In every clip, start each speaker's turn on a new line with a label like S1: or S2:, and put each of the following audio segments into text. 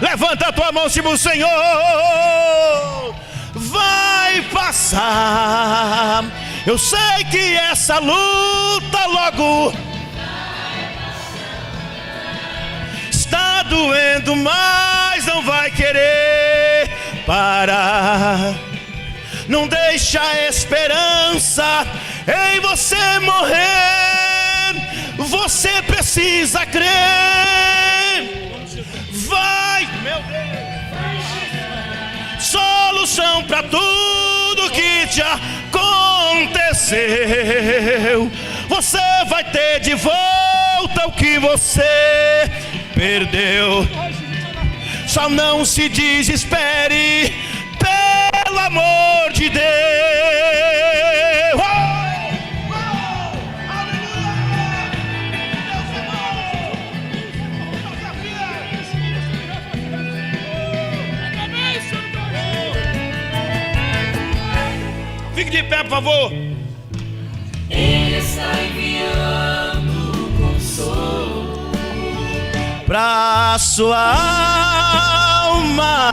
S1: Levanta a tua mão, o Senhor vai passar. Eu sei que essa luta logo está doendo, mas não vai querer parar. Não deixa a esperança em você morrer. Você precisa crer. Vai, meu Deus. Solução para tudo que te aconteceu. Você vai ter de volta o que você perdeu. Só não se desespere, pelo amor de Deus. Fique de pé, por favor.
S2: Ele está enviando consolo
S1: pra sua alma.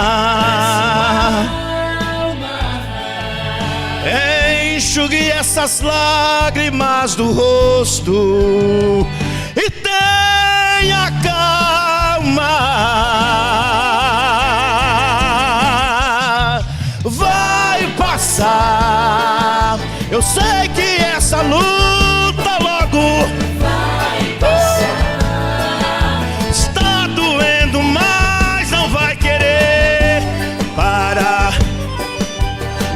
S1: Enxugue essas lágrimas do rosto e tenha calma. Vai passar. Eu sei que essa luta logo
S2: vai passar.
S1: Está doendo, mas não vai querer parar.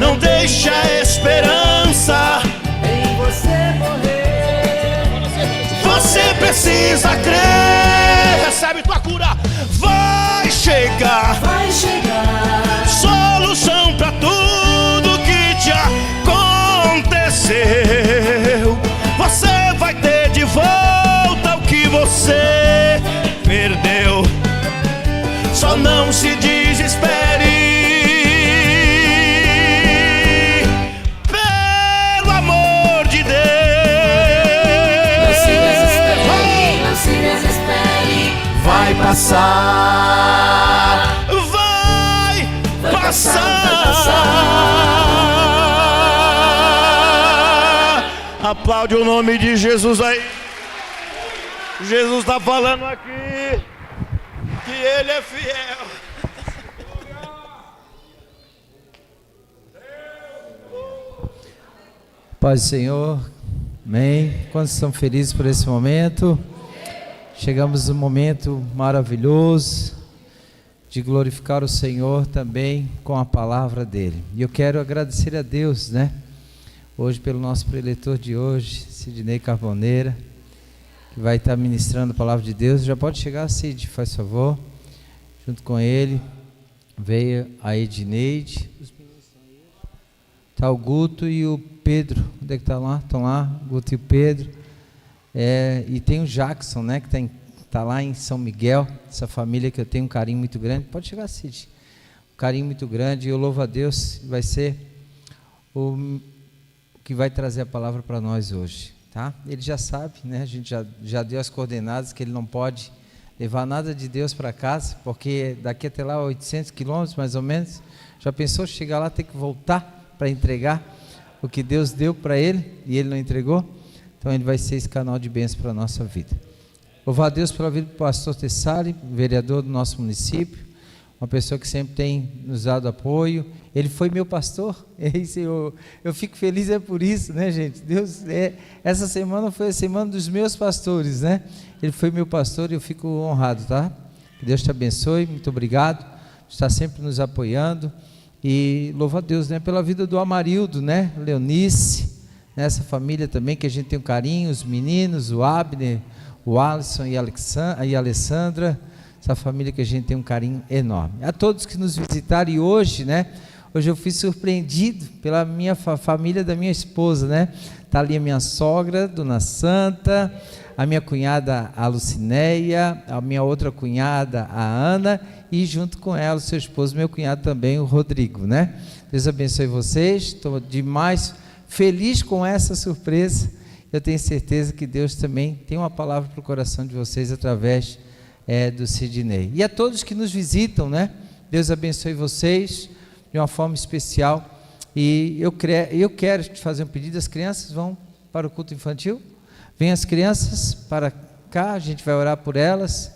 S1: Não deixa a esperança
S2: Em você morrer.
S1: você precisa crer. Recebe tua cura. Vai chegar.
S2: Vai chegar.
S1: Solução pra tudo que te aconteceu. Você vai ter de volta o que você perdeu. Só não se desespere, pelo amor de Deus.
S2: Não se desespere, não se desespere.
S1: Vai passar. Vai passar. Aplaude o nome de Jesus aí. Jesus está falando aqui que Ele é fiel.
S3: Paz do Senhor, amém. Quantos estão felizes por esse momento? Chegamos num momento maravilhoso de glorificar o Senhor também com a palavra dele. E eu quero agradecer a Deus, né? Hoje pelo nosso preletor de hoje, Sidney Carboneira, que vai estar ministrando a palavra de Deus. Já pode chegar, Sid, faz favor. Junto com ele veio a Edneide. Está o Guto e o Pedro. Onde é que está lá? Estão lá, Guto e o Pedro. E tem o Jackson, né, que está lá em São Miguel, essa família que eu tenho um carinho muito grande. Pode chegar, Cid. Um carinho muito grande. E eu louvo a Deus, vai ser o que vai trazer a palavra para nós hoje, tá? Ele já sabe, né? A gente já deu as coordenadas que ele não pode levar nada de Deus para casa, porque daqui até lá 800 quilômetros mais ou menos. Já pensou chegar lá, ter que voltar para entregar o que Deus deu para ele e ele não entregou? Então ele vai ser esse canal de bênção para a nossa vida. Louvar a Deus pela vida do pastor Tessari, vereador do nosso município, uma pessoa que sempre tem nos dado apoio. Ele foi meu pastor, eu fico feliz por isso, né, gente? Deus, essa semana foi a semana dos meus pastores, né? Ele foi meu pastor e eu fico honrado, tá? Que Deus te abençoe, muito obrigado por estar sempre nos apoiando. E louva a Deus, né, pela vida do Amarildo, né, Leonice, nessa família também que a gente tem um carinho, os meninos, o Abner, o Alisson e a Alessandra, essa família que a gente tem um carinho enorme. A todos que nos visitaram, e hoje, né, hoje eu fui surpreendido pela minha família da minha esposa, né, está ali a minha sogra, Dona Santa, a minha cunhada, a Lucinéia, a minha outra cunhada, a Ana, e junto com ela, o seu esposo, meu cunhado também, o Rodrigo, né? Deus abençoe vocês, estou demais feliz com essa surpresa. Eu tenho certeza que Deus também tem uma palavra para o coração de vocês através do Sidney. E a todos que nos visitam, né? Deus abençoe vocês de uma forma especial. E eu quero te fazer um pedido. As crianças vão para o culto infantil. Vem as crianças para cá, a gente vai orar por elas.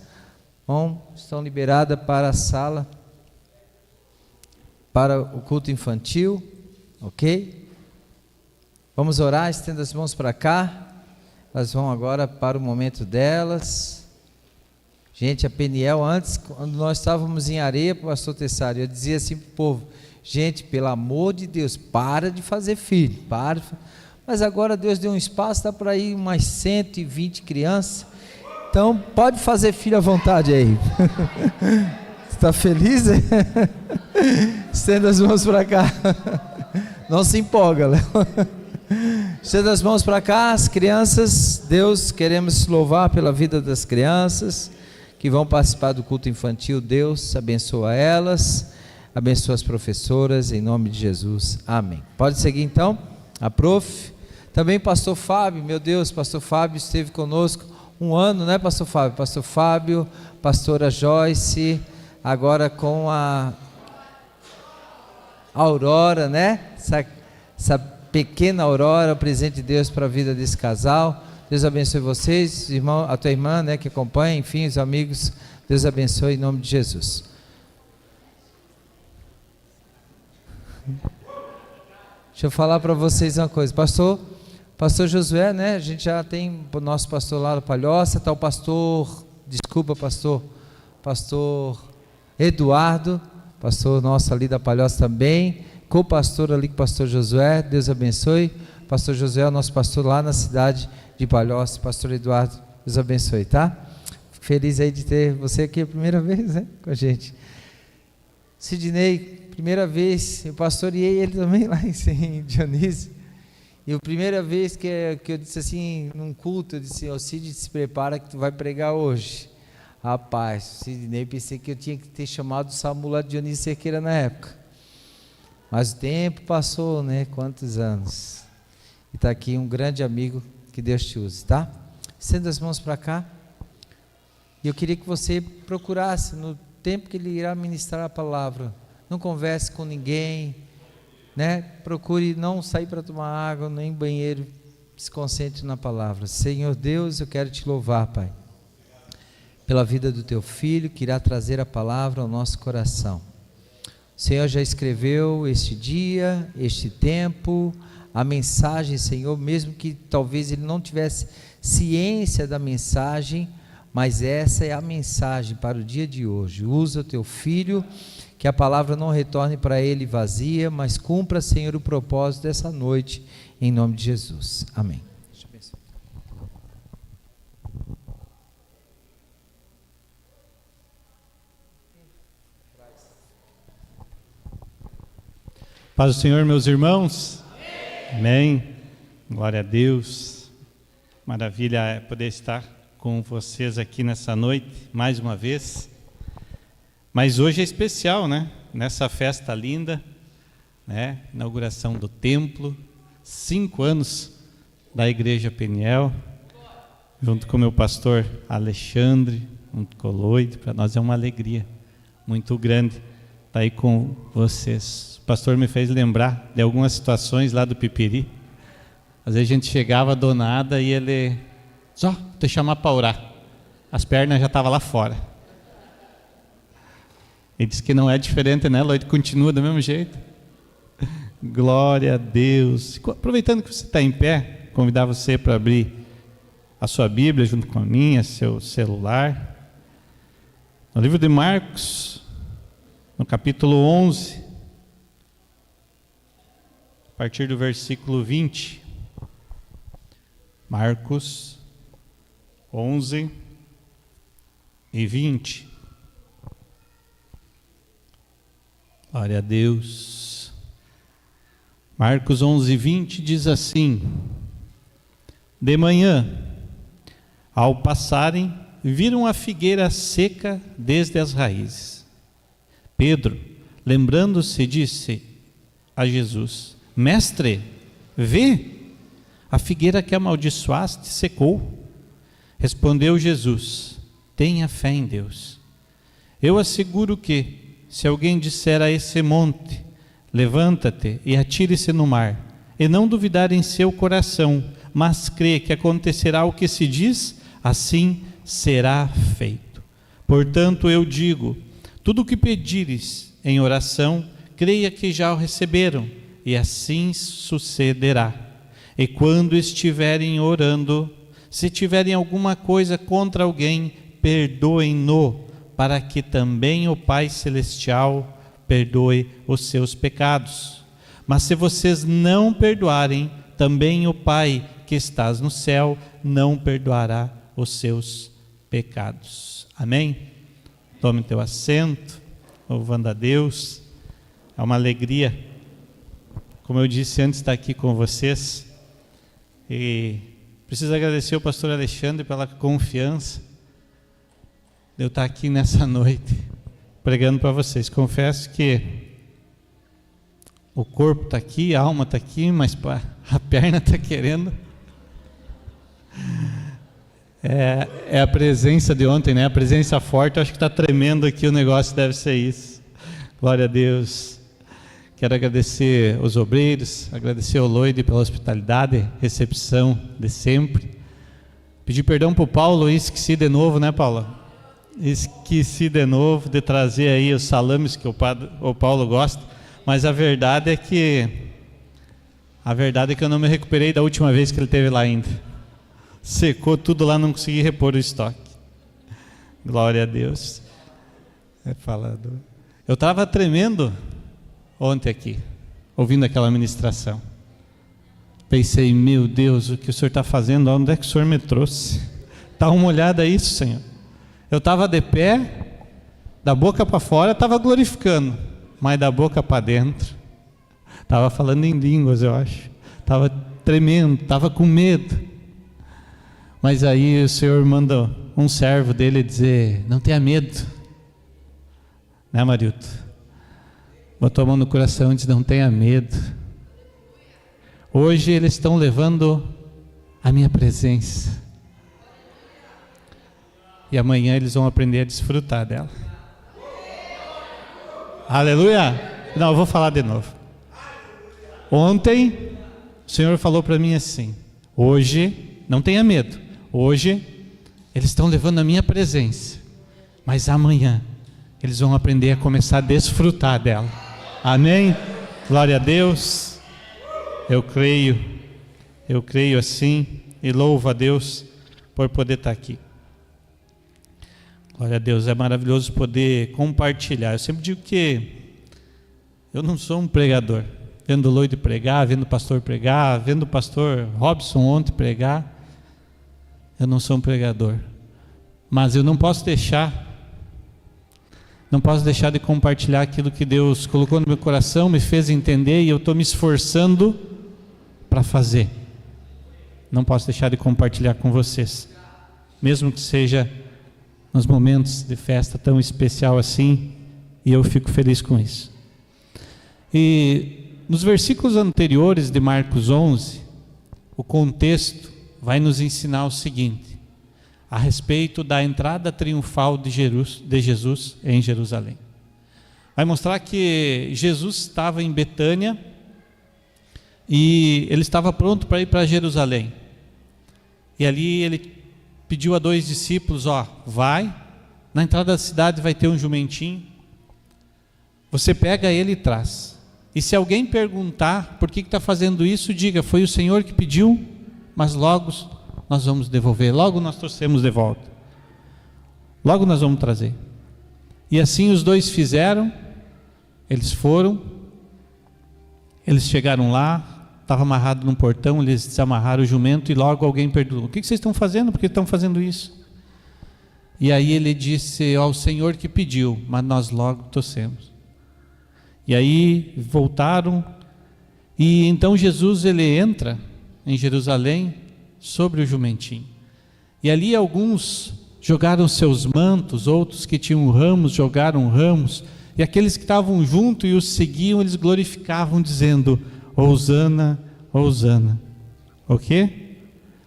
S3: Estão liberadas para a sala, para o culto infantil, ok? Vamos orar, estenda as mãos para cá. Elas vão agora para o momento delas. Gente, a Peniel, antes, quando nós estávamos em Areia, pastor Tessário, eu dizia assim para o povo: gente, pelo amor de Deus, para de fazer filho, para. Mas agora Deus deu um espaço, dá para ir umas 120 crianças. Então, pode fazer filho à vontade aí. Está feliz? Estenda as mãos para cá. Não se empolga, Léo. Estenda as mãos para cá, as crianças. Deus, queremos louvar pela vida das crianças que vão participar do culto infantil. Deus abençoa elas, abençoa as professoras, em nome de Jesus, amém. Pode seguir então, a prof. Também pastor Fábio, meu Deus, pastor Fábio esteve conosco um ano, né, pastor Fábio? Pastor Fábio, pastora Joyce, agora com a Aurora, né? Essa pequena Aurora, o presente de Deus para a vida desse casal. Deus abençoe vocês, irmão, a tua irmã, né, que acompanha, enfim, os amigos. Deus abençoe em nome de Jesus. Deixa eu falar para vocês uma coisa, pastor Josué, né? A gente já tem o nosso pastor lá no Palhoça, está o pastor Eduardo, pastor nosso ali da Palhoça também, co-pastor ali com o pastor Josué. Deus abençoe. Pastor Josué é o nosso pastor lá na cidade de Palhoça. Pastor Eduardo, Deus abençoe, tá? Fico feliz aí de ter você aqui a primeira vez, né, com a gente. Sidney, primeira vez, eu pastoreei ele também lá em Dionísio. E a primeira vez que eu disse assim, num culto, eu disse: ô Cid, se prepara que tu vai pregar hoje. Rapaz, Sidney, pensei que eu tinha que ter chamado o Samula de Dionísio Cerqueira na época. Mas o tempo passou, né? Quantos anos. E está aqui um grande amigo, que Deus te use, tá? Estenda as mãos para cá. E eu queria que você procurasse, no tempo que ele irá ministrar a palavra, não converse com ninguém, né? Procure não sair para tomar água, nem banheiro, se concentre na palavra. Senhor Deus, eu quero te louvar, Pai, pela vida do teu filho, que irá trazer a palavra ao nosso coração. O Senhor já escreveu este dia, este tempo, a mensagem, Senhor, mesmo que talvez ele não tivesse ciência da mensagem, mas essa é a mensagem para o dia de hoje. Usa o teu filho, que a palavra não retorne para ele vazia, mas cumpra, Senhor, o propósito dessa noite, em nome de Jesus. Amém.
S4: Paz do Senhor, meus irmãos. Amém. Glória a Deus. Maravilha é poder estar com vocês aqui nessa noite, mais uma vez. Mas hoje é especial, né? Nessa festa linda, né? Inauguração do templo, 5 anos da Igreja Peniel, junto com o meu pastor Alexandre, junto com o Loide. Para nós é uma alegria muito grande estar aí com vocês. O pastor me fez lembrar de algumas situações lá do Pipiri. Às vezes a gente chegava do nada e ele só te chamar para orar. As pernas já estavam lá fora. Ele disse que não é diferente, né, Lloyd? Continua do mesmo jeito. Glória a Deus. Aproveitando que você está em pé, convidar você para abrir a sua Bíblia junto com a minha, seu celular. No livro de Marcos, no capítulo 11, a partir do versículo 20. Marcos 11 e 20. Glória a Deus. Marcos 11, 20 diz assim: de manhã, ao passarem, viram a figueira seca desde as raízes. Pedro, lembrando-se, disse a Jesus: Mestre, vê, a figueira que amaldiçoaste secou. Respondeu Jesus: tenha fé em Deus. Eu asseguro que, se alguém disser a esse monte, levanta-te e atire-se no mar, e não duvidar em seu coração, mas crê que acontecerá o que se diz, assim será feito. Portanto, eu digo, tudo o que pedires em oração, creia que já o receberam, e assim sucederá. E quando estiverem orando, se tiverem alguma coisa contra alguém, perdoem-no, para que também o Pai Celestial perdoe os seus pecados. Mas se vocês não perdoarem, também o Pai que estás no céu não perdoará os seus pecados. Amém? Tome teu assento, louvando a Deus. É uma alegria, como eu disse antes, estar aqui com vocês. E preciso agradecer ao pastor Alexandre pela confiança de eu estar aqui nessa noite pregando para vocês. Confesso que o corpo está aqui, a alma está aqui, mas a perna está querendo. É a presença de ontem, né? A presença forte, acho que está tremendo aqui, o negócio deve ser isso. Glória a Deus. Quero agradecer os obreiros, agradecer ao Loide pela hospitalidade, recepção de sempre. Pedir perdão para o Paulo, esqueci de novo, né, Paulo? Esqueci de novo de trazer aí os salames que o Paulo gosta, mas a verdade é que eu não me recuperei da última vez que ele esteve lá ainda. Secou tudo lá, não consegui repor o estoque. Glória a Deus. Eu estava tremendo ontem aqui, ouvindo aquela ministração. Pensei, meu Deus, o que o Senhor está fazendo? Onde é que o Senhor me trouxe? Dá uma olhada a isso, Senhor. Eu estava de pé, da boca para fora, estava glorificando, mas da boca para dentro, estava falando em línguas, eu acho. Estava tremendo, estava com medo. Mas aí o Senhor manda um servo dele dizer, não tenha medo. Né, Marilto? Botou a mão no coração e disse, não tenha medo. Hoje eles estão levando a minha presença. E amanhã eles vão aprender a desfrutar dela. Aleluia! Não, eu vou falar de novo. Ontem, o Senhor falou para mim assim, hoje, não tenha medo, hoje eles estão levando a minha presença, mas amanhã eles vão aprender a começar a desfrutar dela. Amém? Glória a Deus. Eu creio assim e louvo a Deus por poder estar aqui. Glória a Deus, é maravilhoso poder compartilhar. Eu sempre digo que eu não sou um pregador. Vendo o Loide pregar, vendo o pastor pregar, vendo o pastor Robson ontem pregar, eu não sou um pregador. Mas eu não posso deixar de compartilhar aquilo que Deus colocou no meu coração, me fez entender e eu estou me esforçando para fazer. Não posso deixar de compartilhar com vocês, mesmo que seja nos momentos de festa tão especial assim, e eu fico feliz com isso. E nos versículos anteriores de Marcos 11, o contexto vai nos ensinar o seguinte, a respeito da entrada triunfal de Jesus em Jerusalém. Vai mostrar que Jesus estava em Betânia e ele estava pronto para ir para Jerusalém. E ali ele pediu a 2 discípulos, vai, na entrada da cidade vai ter um jumentinho, você pega ele e traz. E se alguém perguntar por que está fazendo isso, diga, foi o Senhor que pediu, mas logo nós vamos devolver, logo nós trouxemos de volta, logo nós vamos trazer. E assim os 2 fizeram, eles foram, eles chegaram lá, estava amarrado num portão, eles desamarraram o jumento e logo alguém perguntou, o que vocês estão fazendo? Por que estão fazendo isso? E aí ele disse, ao Senhor que pediu, mas nós logo trouxemos. E aí voltaram, e então Jesus ele entra em Jerusalém sobre o jumentinho. E ali alguns jogaram seus mantos, outros que tinham ramos jogaram ramos, e aqueles que estavam junto e os seguiam, eles glorificavam dizendo, Hosana, Hosana. O quê?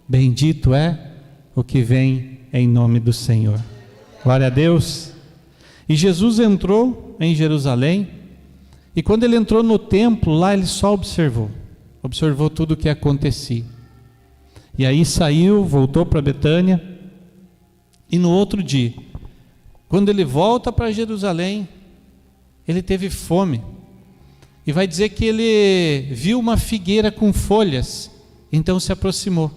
S4: Bendito é o que vem em nome do Senhor. Glória a Deus. E Jesus entrou em Jerusalém, e quando ele entrou no templo, lá ele só observou tudo o que acontecia. E aí saiu, voltou para Betânia, e no outro dia, quando ele volta para Jerusalém, ele teve fome, e vai dizer que ele viu uma figueira com folhas, então se aproximou,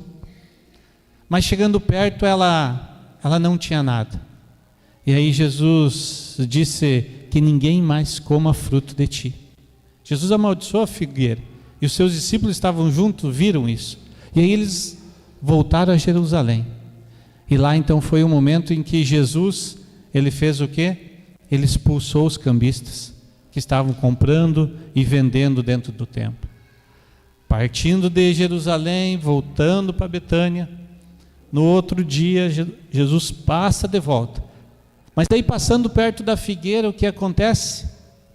S4: mas chegando perto ela não tinha nada. E aí Jesus disse que ninguém mais coma fruto de ti. Jesus amaldiçoou a figueira, e os seus discípulos estavam juntos, viram isso, e aí eles voltaram a Jerusalém, e lá então foi o momento em que Jesus, ele fez o quê? Ele expulsou os cambistas, que estavam comprando e vendendo dentro do templo. Partindo de Jerusalém, voltando para Betânia, no outro dia Jesus passa de volta, mas daí passando perto da figueira, o que acontece?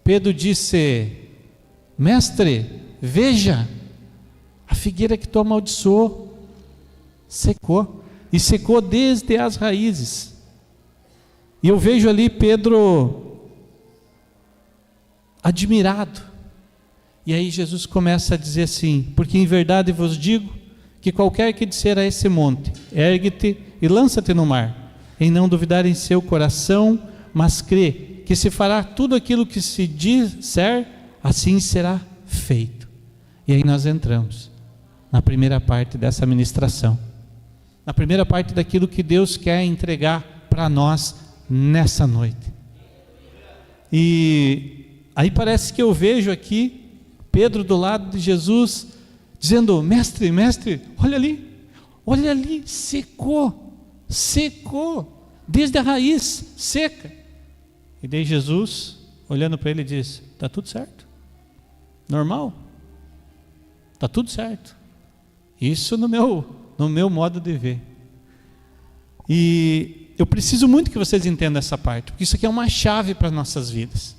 S4: Pedro disse: mestre, veja, a figueira que tu amaldiçoou secou, e secou desde as raízes. E eu vejo ali Pedro admirado, e aí Jesus começa a dizer assim: porque em verdade vos digo, que qualquer que disser a esse monte, ergue-te e lança-te no mar, em não duvidar em seu coração, mas crê que se fará tudo aquilo que se disser, assim será feito. E aí nós entramos na primeira parte dessa ministração, na primeira parte daquilo que Deus quer entregar para nós nessa noite. E aí parece que eu vejo aqui Pedro do lado de Jesus, dizendo: mestre, mestre, olha ali, secou, desde a raiz, seca. E daí Jesus, olhando para ele, diz: está tudo certo, normal, está tudo certo. Isso no meu modo de ver. E eu preciso muito que vocês entendam essa parte, porque isso aqui é uma chave para as nossas vidas.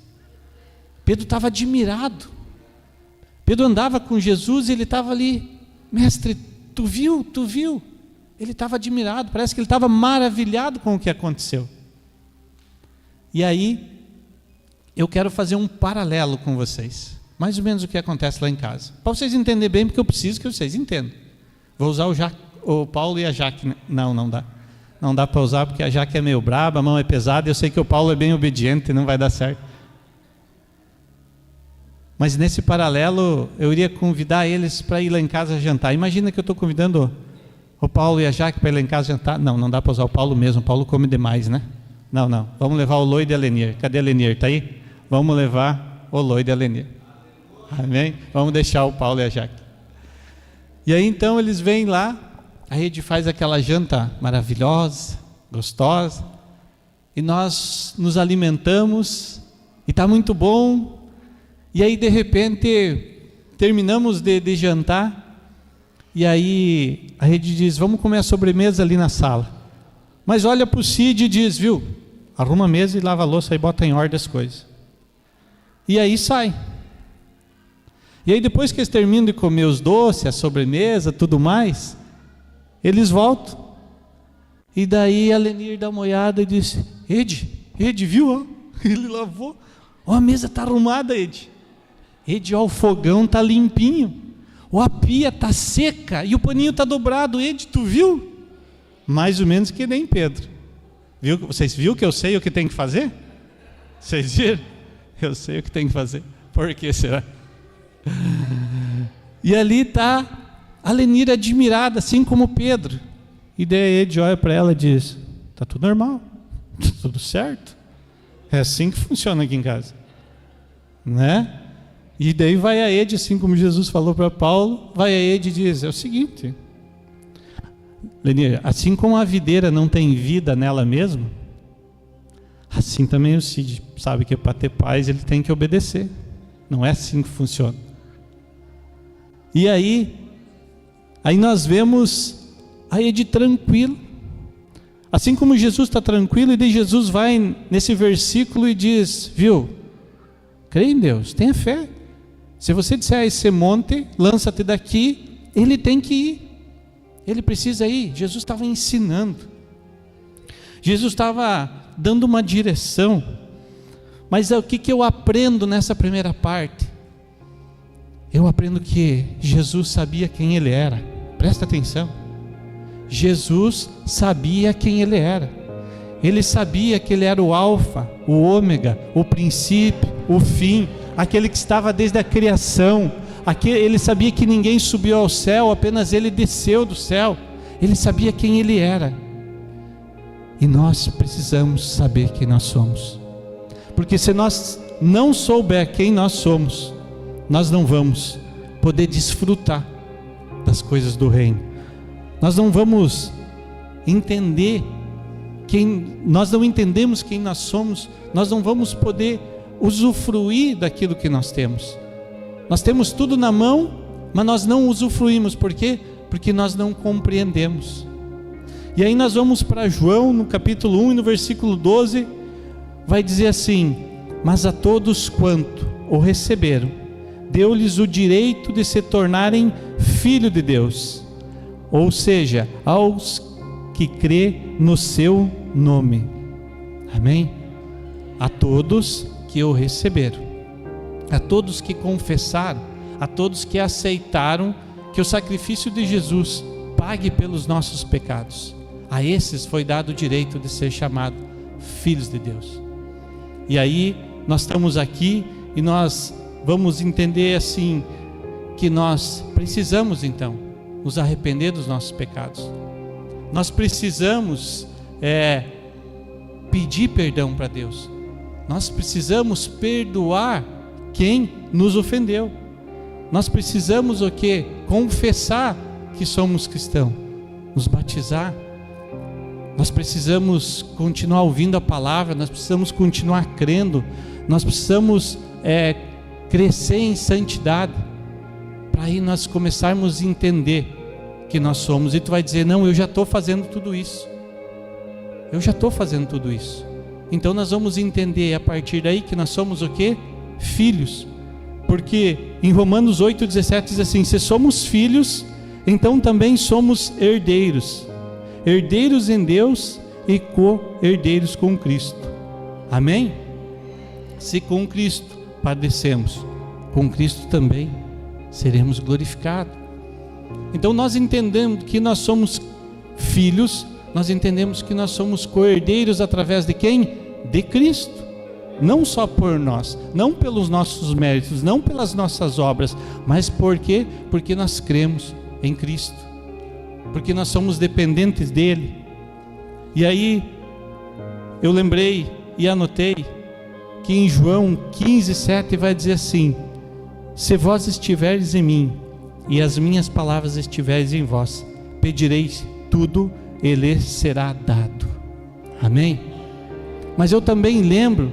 S4: Pedro estava admirado, Pedro andava com Jesus e ele estava ali: mestre, tu viu? Ele estava admirado, parece que ele estava maravilhado com o que aconteceu. E aí, eu quero fazer um paralelo com vocês, mais ou menos o que acontece lá em casa, para vocês entenderem bem, porque eu preciso que vocês entendam. Vou usar o Paulo e a Jaque. Não dá para usar, porque a Jaque é meio braba, a mão é pesada, e eu sei que o Paulo é bem obediente, não vai dar certo. Mas nesse paralelo, eu iria convidar eles para ir lá em casa jantar. Imagina que eu estou convidando o Paulo e a Jaque para ir lá em casa jantar. Não dá para usar o Paulo mesmo, o Paulo come demais, né? Não, vamos levar o Loide e a Lenier. Cadê a Lenier? Está aí? Vamos levar o Loide e a Lenier. Amém? Vamos deixar o Paulo e a Jaque. E aí então eles vêm lá, a gente faz aquela janta maravilhosa, gostosa, e nós nos alimentamos, e está muito bom. E aí de repente terminamos de jantar, e aí a gente diz: vamos comer a sobremesa ali na sala. Mas olha para o Cid e diz: viu, arruma a mesa e lava a louça e bota em ordem as coisas. E aí sai. E aí depois que eles terminam de comer os doces, a sobremesa, tudo mais, eles voltam. E daí a Lenir dá uma olhada e diz: Ed, viu? Ó? Ele lavou. Ó, a mesa está arrumada, Ed, ó, o fogão está limpinho. Ó, a pia está seca e o paninho está dobrado. Ed, tu viu? Mais ou menos que nem Pedro. Viu? Vocês viram que eu sei o que tem que fazer? Vocês viram? Eu sei o que tem que fazer. Por que será? E ali está a Lenir admirada, assim como Pedro. E daí Ed olha para ela e diz: está tudo normal, está tudo certo. É assim que funciona aqui em casa, né? E daí vai a Ed, assim como Jesus falou para Paulo, vai a Ed e diz: é o seguinte, Lenir, assim como a videira não tem vida nela mesma, assim também o Cid sabe que para ter paz ele tem que obedecer. Não é assim que funciona. E aí nós vemos a Ed tranquilo, assim como Jesus está tranquilo. E daí Jesus vai nesse versículo e diz: viu, crê em Deus, tenha fé. Se você disser a esse monte, lança-te daqui, ele tem que ir, ele precisa ir. Jesus estava ensinando, Jesus estava dando uma direção. Mas o que eu aprendo nessa primeira parte? Eu aprendo que Jesus sabia quem Ele era. Presta atenção. Jesus sabia quem Ele era. Ele sabia que Ele era o alfa, o ômega, o princípio, o fim, aquele que estava desde a criação. Ele sabia que ninguém subiu ao céu, apenas Ele desceu do céu. Ele sabia quem Ele era. E nós precisamos saber quem nós somos. Porque se nós não souber quem nós somos, nós não vamos poder desfrutar das coisas do reino. Nós não vamos entender nós não entendemos quem nós somos, nós não vamos poder usufruir daquilo que nós temos. Nós temos tudo na mão, mas nós não usufruímos. Por quê? Porque nós não compreendemos. E aí nós vamos para João, no capítulo 1 e no versículo 12, vai dizer assim: mas a todos quanto o receberam, deu-lhes o direito de se tornarem filho de Deus, ou seja, aos que crê no seu nome. Amém? A todos que o receberam, a todos que confessaram, a todos que aceitaram que o sacrifício de Jesus pague pelos nossos pecados, a esses foi dado o direito de ser chamado filhos de Deus. E aí nós estamos aqui e nós vamos entender assim, que nós precisamos então nos arrepender dos nossos pecados. Nós precisamos pedir perdão para Deus. Nós precisamos perdoar quem nos ofendeu. Nós precisamos o quê? Confessar que somos cristãos, nos batizar. Nós precisamos continuar ouvindo a palavra, nós precisamos continuar crendo, nós precisamos crescer em santidade, para aí nós começarmos a entender que nós somos. E tu vai dizer: não, eu já estou fazendo tudo isso, eu já estou fazendo tudo isso. Então nós vamos entender a partir daí que nós somos o quê? Filhos. Porque em Romanos 8,17 diz assim: se somos filhos, então também somos herdeiros, herdeiros em Deus e co-herdeiros com Cristo. Amém? Se com Cristo padecemos, com Cristo também seremos glorificados. Então nós entendemos que nós somos filhos, nós entendemos que nós somos co-herdeiros através de quem? De Cristo. Não só por nós, não pelos nossos méritos, não pelas nossas obras, mas por quê? Porque nós cremos em Cristo, porque nós somos dependentes dele. E aí eu lembrei e anotei que em João 15:7 vai dizer assim: se vós estiveres em mim e as minhas palavras estiverem em vós, pedireis tudo, ele será dado. Amém? Mas eu também lembro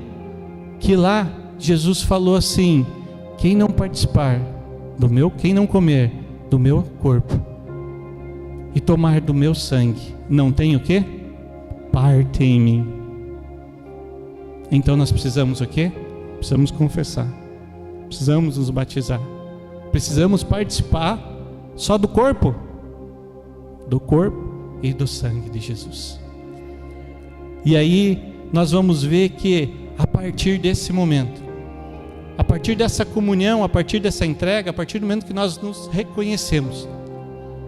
S4: que lá Jesus falou assim: quem não participar quem não comer do meu corpo e tomar do meu sangue, não tem o quê? Parte em mim. Então nós precisamos o quê? Precisamos confessar, precisamos nos batizar, precisamos participar só do corpo e do sangue de Jesus. E aí nós vamos ver que a partir desse momento, a partir dessa comunhão, a partir dessa entrega, a partir do momento que nós nos reconhecemos,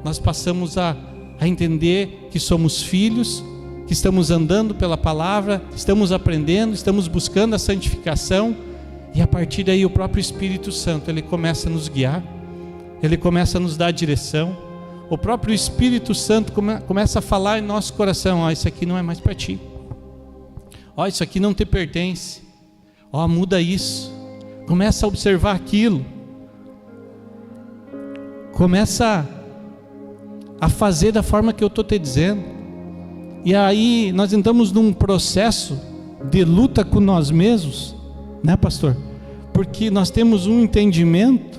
S4: nós passamos a entender que somos filhos, que estamos andando pela palavra, estamos aprendendo, estamos buscando a santificação, e a partir daí o próprio Espírito Santo, ele começa a nos guiar, ele começa a nos dar direção. O próprio Espírito Santo começa a falar em nosso coração: ó, isso aqui não é mais para ti, ó, isso aqui não te pertence, ó, muda isso. Começa a observar aquilo, começa a fazer da forma que eu estou te dizendo. E aí nós entramos num processo de luta com nós mesmos, né, pastor? Porque nós temos um entendimento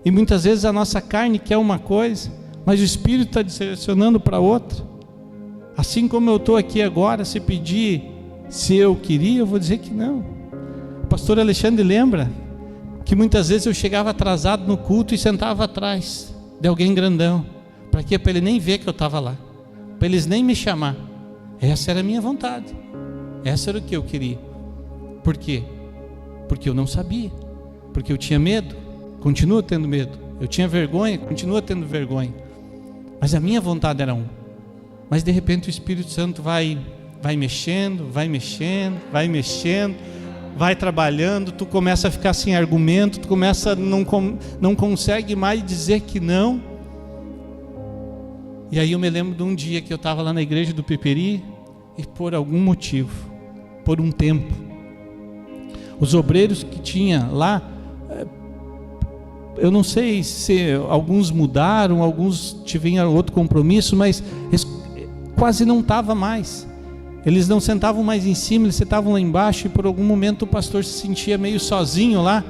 S4: e muitas vezes a nossa carne quer uma coisa, mas o Espírito está direcionando para outra. Assim como eu estou aqui agora, se pedir se eu queria, eu vou dizer que não. O pastor Alexandre lembra que muitas vezes eu chegava atrasado no culto e sentava atrás de alguém grandão. Para quê? Para ele nem ver que eu estava lá, para eles nem me chamar. Essa era a minha vontade, Essa era o que eu queria. Por quê? Porque eu não sabia. Porque eu tinha medo. Continuo tendo medo. Eu tinha vergonha. Continuo tendo vergonha. Mas a minha vontade era Mas de repente o Espírito Santo vai mexendo, vai trabalhando, tu começa a ficar sem argumento, tu começa a não consegue mais dizer que não. E aí eu me lembro de um dia que eu estava lá na igreja do Peperi, e por algum motivo, por um tempo, os obreiros que tinha lá, eu não sei se alguns mudaram, alguns tiveram outro compromisso, mas quase não estava mais. Eles não sentavam mais em cima, eles sentavam lá embaixo, e por algum momento o pastor se sentia meio sozinho lá,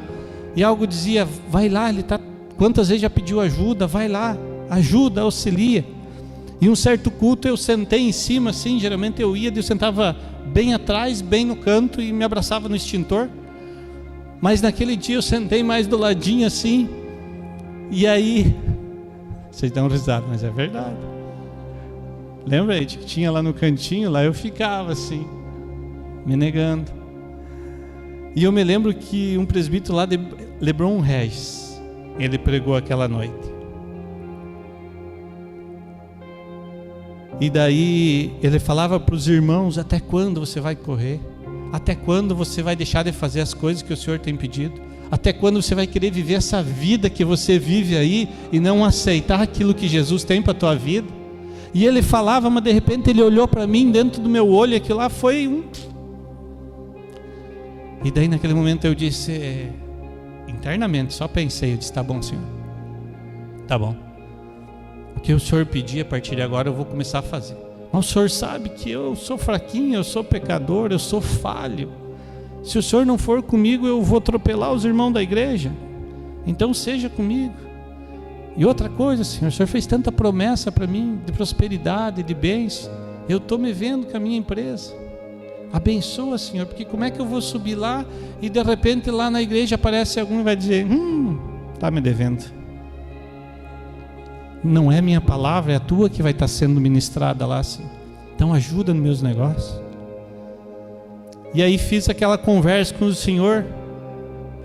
S4: e algo dizia: vai lá, ele tá, quantas vezes já pediu ajuda, vai lá, ajuda, auxilia. E um certo culto eu sentei em cima assim, geralmente eu sentava bem atrás, bem no canto, e me abraçava no extintor. Mas naquele dia eu sentei mais do ladinho assim, e aí, vocês dão risada, mas é verdade. Lembra, gente, que tinha lá no cantinho, lá eu ficava assim, me negando. E eu me lembro que um presbítero lá de Lebron Regis, ele pregou aquela noite. E daí ele falava para os irmãos: até quando você vai correr? Até quando você vai deixar de fazer as coisas que o Senhor tem pedido? Até quando você vai querer viver essa vida que você vive aí e não aceitar aquilo que Jesus tem para a tua vida? E ele falava, mas de repente ele olhou para mim dentro do meu olho, e aquilo lá foi E daí naquele momento eu disse, internamente, só pensei, eu disse: tá bom, Senhor, tá bom. O que o Senhor pedir a partir de agora eu vou começar a fazer. Mas o Senhor sabe que eu sou fraquinho, eu sou pecador, eu sou falho. Se o Senhor não for comigo, eu vou atropelar os irmãos da igreja. Então seja comigo. E outra coisa, Senhor, o Senhor fez tanta promessa para mim, de prosperidade, de bens. Eu estou me vendo com a minha empresa. Abençoa, Senhor, porque como é que eu vou subir lá e de repente lá na igreja aparece algum e vai dizer: está me devendo. Não é minha palavra, é a tua que vai estar sendo ministrada lá, Senhor. Então ajuda nos meus negócios. E aí fiz aquela conversa com o Senhor,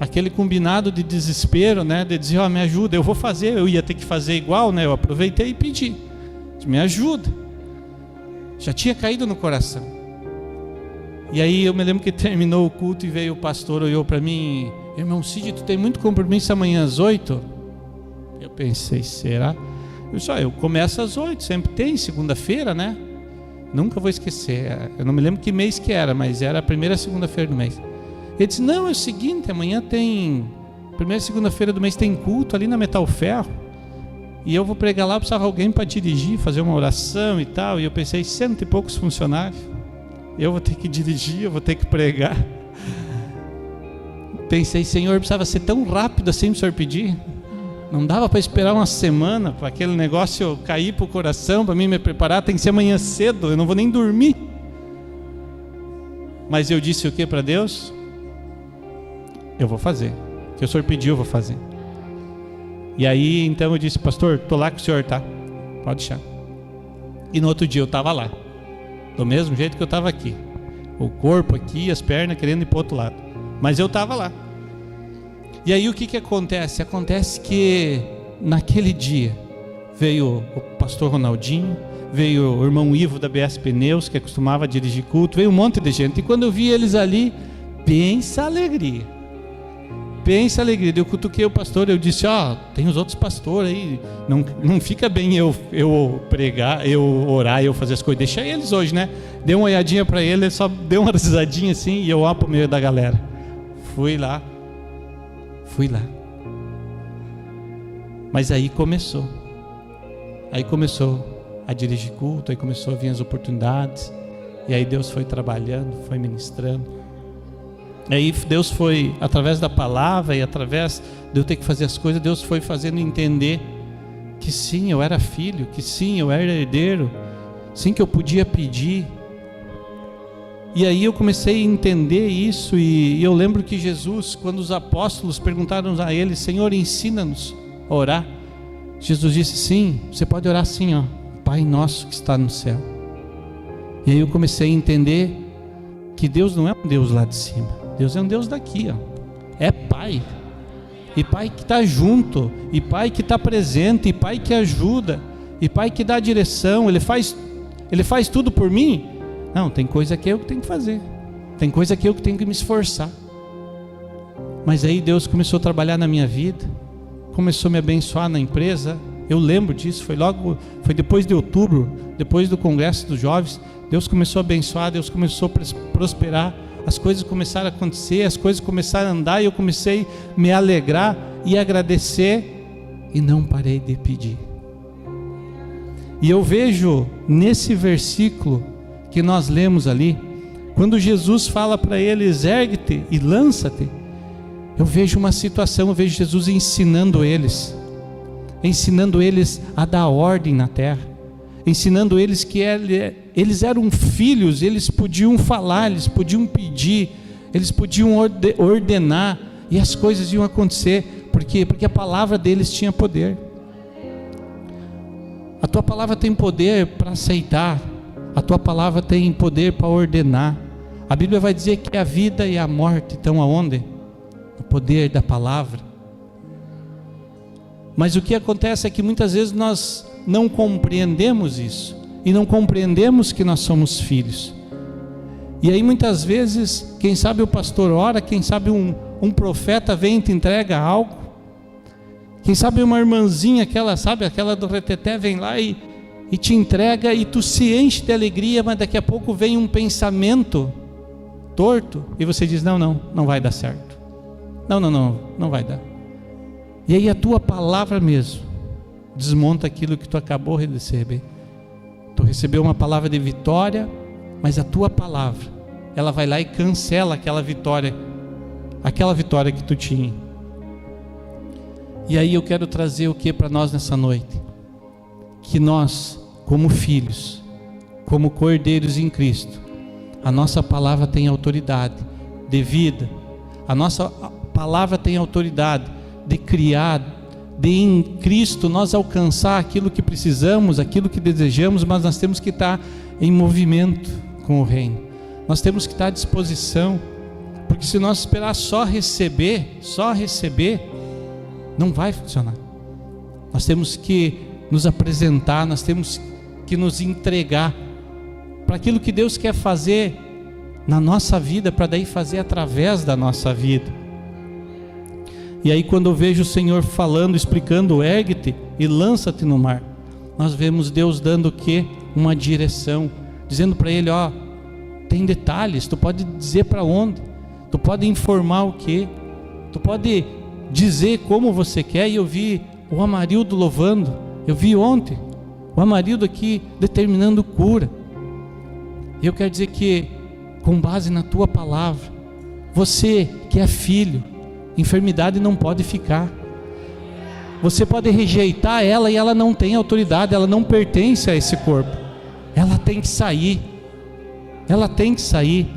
S4: aquele combinado de desespero, né? De dizer: me ajuda, eu vou fazer. Eu ia ter que fazer igual, né? Eu aproveitei e pedi: me ajuda. Já tinha caído no coração. E aí eu me lembro que terminou o culto e veio o pastor, olhou para mim: irmão Cid, tu tem muito compromisso amanhã às 8? Eu pensei: será? Eu começo às 8, sempre tem, segunda-feira, né? Nunca vou esquecer. Eu não me lembro que mês que era, mas era a primeira segunda-feira do mês. Ele disse: não, é o seguinte, amanhã tem, primeira segunda-feira do mês tem culto ali na Metal Ferro, e eu vou pregar lá, eu precisava de alguém para dirigir, fazer uma oração e tal. E eu pensei: 100 e poucos funcionários, eu vou ter que dirigir, eu vou ter que pregar. Pensei: Senhor, precisava ser tão rápido assim o Senhor pedir? Não dava para esperar uma semana para aquele negócio cair para o coração, para mim me preparar? Tem que ser amanhã cedo, eu não vou nem dormir. Mas eu disse o que para Deus? Eu vou fazer. O que o Senhor pediu, eu vou fazer. E aí então eu disse: pastor, estou lá com o Senhor, tá? Pode deixar. E no outro dia eu estava lá, do mesmo jeito que eu estava aqui, o corpo aqui, as pernas querendo ir para o outro lado, mas eu estava lá. E aí o que acontece? Acontece que naquele dia veio o pastor Ronaldinho, veio o irmão Ivo da BS Pneus, que costumava dirigir culto, veio um monte de gente. E quando eu vi eles ali, pensa alegria. Eu cutuquei o pastor, eu disse: tem os outros pastores aí, não fica bem eu pregar, eu orar, eu fazer as coisas, deixa eles hoje, né? Dei uma olhadinha para ele só deu uma risadinha assim, e eu lá pro meio da galera. Fui lá. Mas aí começou a dirigir culto, aí começou a vir as oportunidades, e aí Deus foi trabalhando, foi ministrando. Aí Deus foi, através da palavra e através de eu ter que fazer as coisas, Deus foi fazendo entender que sim, eu era filho, que sim, eu era herdeiro, sim, que eu podia pedir. E aí eu comecei a entender isso, e eu lembro que Jesus, quando os apóstolos perguntaram a ele: Senhor, ensina-nos a orar, Jesus disse: sim, você pode orar assim, Pai nosso que está no céu. E aí eu comecei a entender que Deus não é um Deus lá de cima, Deus é um Deus daqui, ó. É Pai, e Pai que está junto, e Pai que está presente, e Pai que ajuda, e Pai que dá direção. Ele faz tudo por mim? Não, tem coisa que eu que tenho que fazer, tem coisa que eu que tenho que me esforçar. Mas aí Deus começou a trabalhar na minha vida, começou a me abençoar na empresa. Eu lembro disso, foi depois de outubro, depois do congresso dos jovens. Deus começou a abençoar, Deus começou a prosperar, as coisas começaram a acontecer, as coisas começaram a andar, e eu comecei a me alegrar e agradecer, e não parei de pedir. E eu vejo nesse versículo que nós lemos ali, quando Jesus fala para eles: ergue-te e lança-te, eu vejo uma situação, eu vejo Jesus ensinando eles a dar ordem na terra, ensinando eles que eles eram filhos, eles podiam falar, eles podiam pedir, eles podiam ordenar, e as coisas iam acontecer. Por quê? Porque a palavra deles tinha poder. A tua palavra tem poder para aceitar, a tua palavra tem poder para ordenar. A Bíblia vai dizer que a vida e a morte estão aonde? No poder da palavra. Mas o que acontece é que muitas vezes nós não compreendemos isso, e não compreendemos que nós somos filhos. E aí muitas vezes, quem sabe o pastor ora, quem sabe um profeta vem e te entrega algo, quem sabe uma irmãzinha, aquela do reteté, vem lá e te entrega, e tu se enche de alegria, mas daqui a pouco vem um pensamento torto, e você diz: não vai dar certo, não vai dar. E aí a tua palavra mesmo desmonta aquilo que tu acabou de receber. Tu recebeu uma palavra de vitória, mas a tua palavra, ela vai lá e cancela aquela vitória que tu tinha. E aí eu quero trazer o que para nós nessa noite? Que nós, como filhos, como cordeiros em Cristo, a nossa palavra tem autoridade de vida, a nossa palavra tem autoridade de criar, de em Cristo nós alcançar aquilo que precisamos, aquilo que desejamos. Mas nós temos que estar em movimento com o reino, nós temos que estar à disposição, porque se nós esperar só receber, não vai funcionar. Nós temos que nos apresentar, nós temos que nos entregar para aquilo que Deus quer fazer na nossa vida, para daí fazer através da nossa vida. E aí quando eu vejo o Senhor falando, explicando: ergue-te e lança-te no mar, nós vemos Deus dando o quê? Uma direção, dizendo para ele: tem detalhes, tu pode dizer para onde, tu pode informar o quê, tu pode dizer como você quer. E eu vi o Amarildo louvando, eu vi ontem o Amarildo aqui determinando cura. E eu quero dizer que, com base na tua palavra, você que é filho, enfermidade não pode ficar. Você pode rejeitar ela, e ela não tem autoridade, ela não pertence a esse corpo. Ela tem que sair. Ela tem que sair.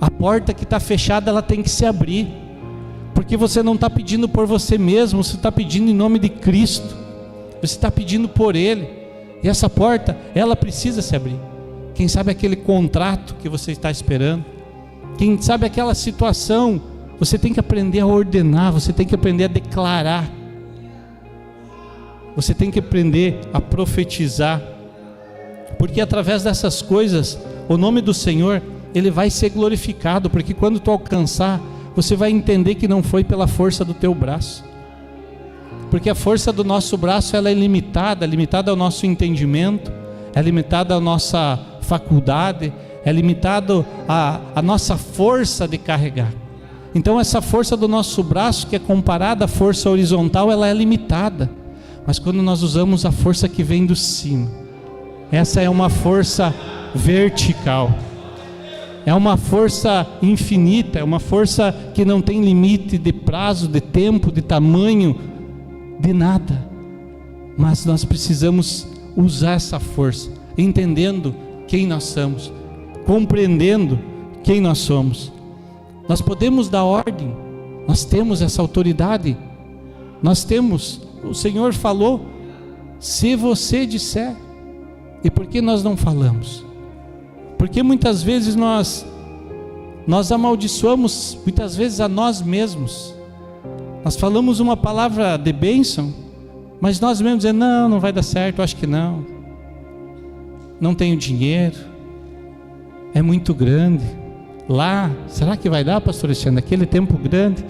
S4: A porta que está fechada, ela tem que se abrir. Porque você não está pedindo por você mesmo, você está pedindo em nome de Cristo. Você está pedindo por Ele. E essa porta, ela precisa se abrir. Quem sabe aquele contrato que você está esperando, quem sabe aquela situação, você tem que aprender a ordenar, você tem que aprender a declarar, você tem que aprender a profetizar, porque através dessas coisas, o nome do Senhor, Ele vai ser glorificado, porque quando tu alcançar, você vai entender que não foi pela força do teu braço, porque a força do nosso braço, ela é limitada ao nosso entendimento, é limitada à nossa faculdade, é limitado à nossa força de carregar. Então essa força do nosso braço, que é comparada à força horizontal, ela é limitada. Mas quando nós usamos a força que vem do cima, essa é uma força vertical, é uma força infinita, é uma força que não tem limite de prazo, de tempo, de tamanho, de nada. Mas nós precisamos usar essa força, entendendo quem nós somos, compreendendo quem nós somos. Nós podemos dar ordem, nós temos essa autoridade, nós temos. O Senhor falou: se você disser. E por que nós não falamos? Porque muitas vezes nós nós amaldiçoamos muitas vezes a nós mesmos. Nós falamos uma palavra de bênção, mas nós mesmos dizemos, não vai dar certo, acho que não tenho dinheiro, é muito grande, lá, será que vai dar, pastor Alexandre, aquele tempo grande,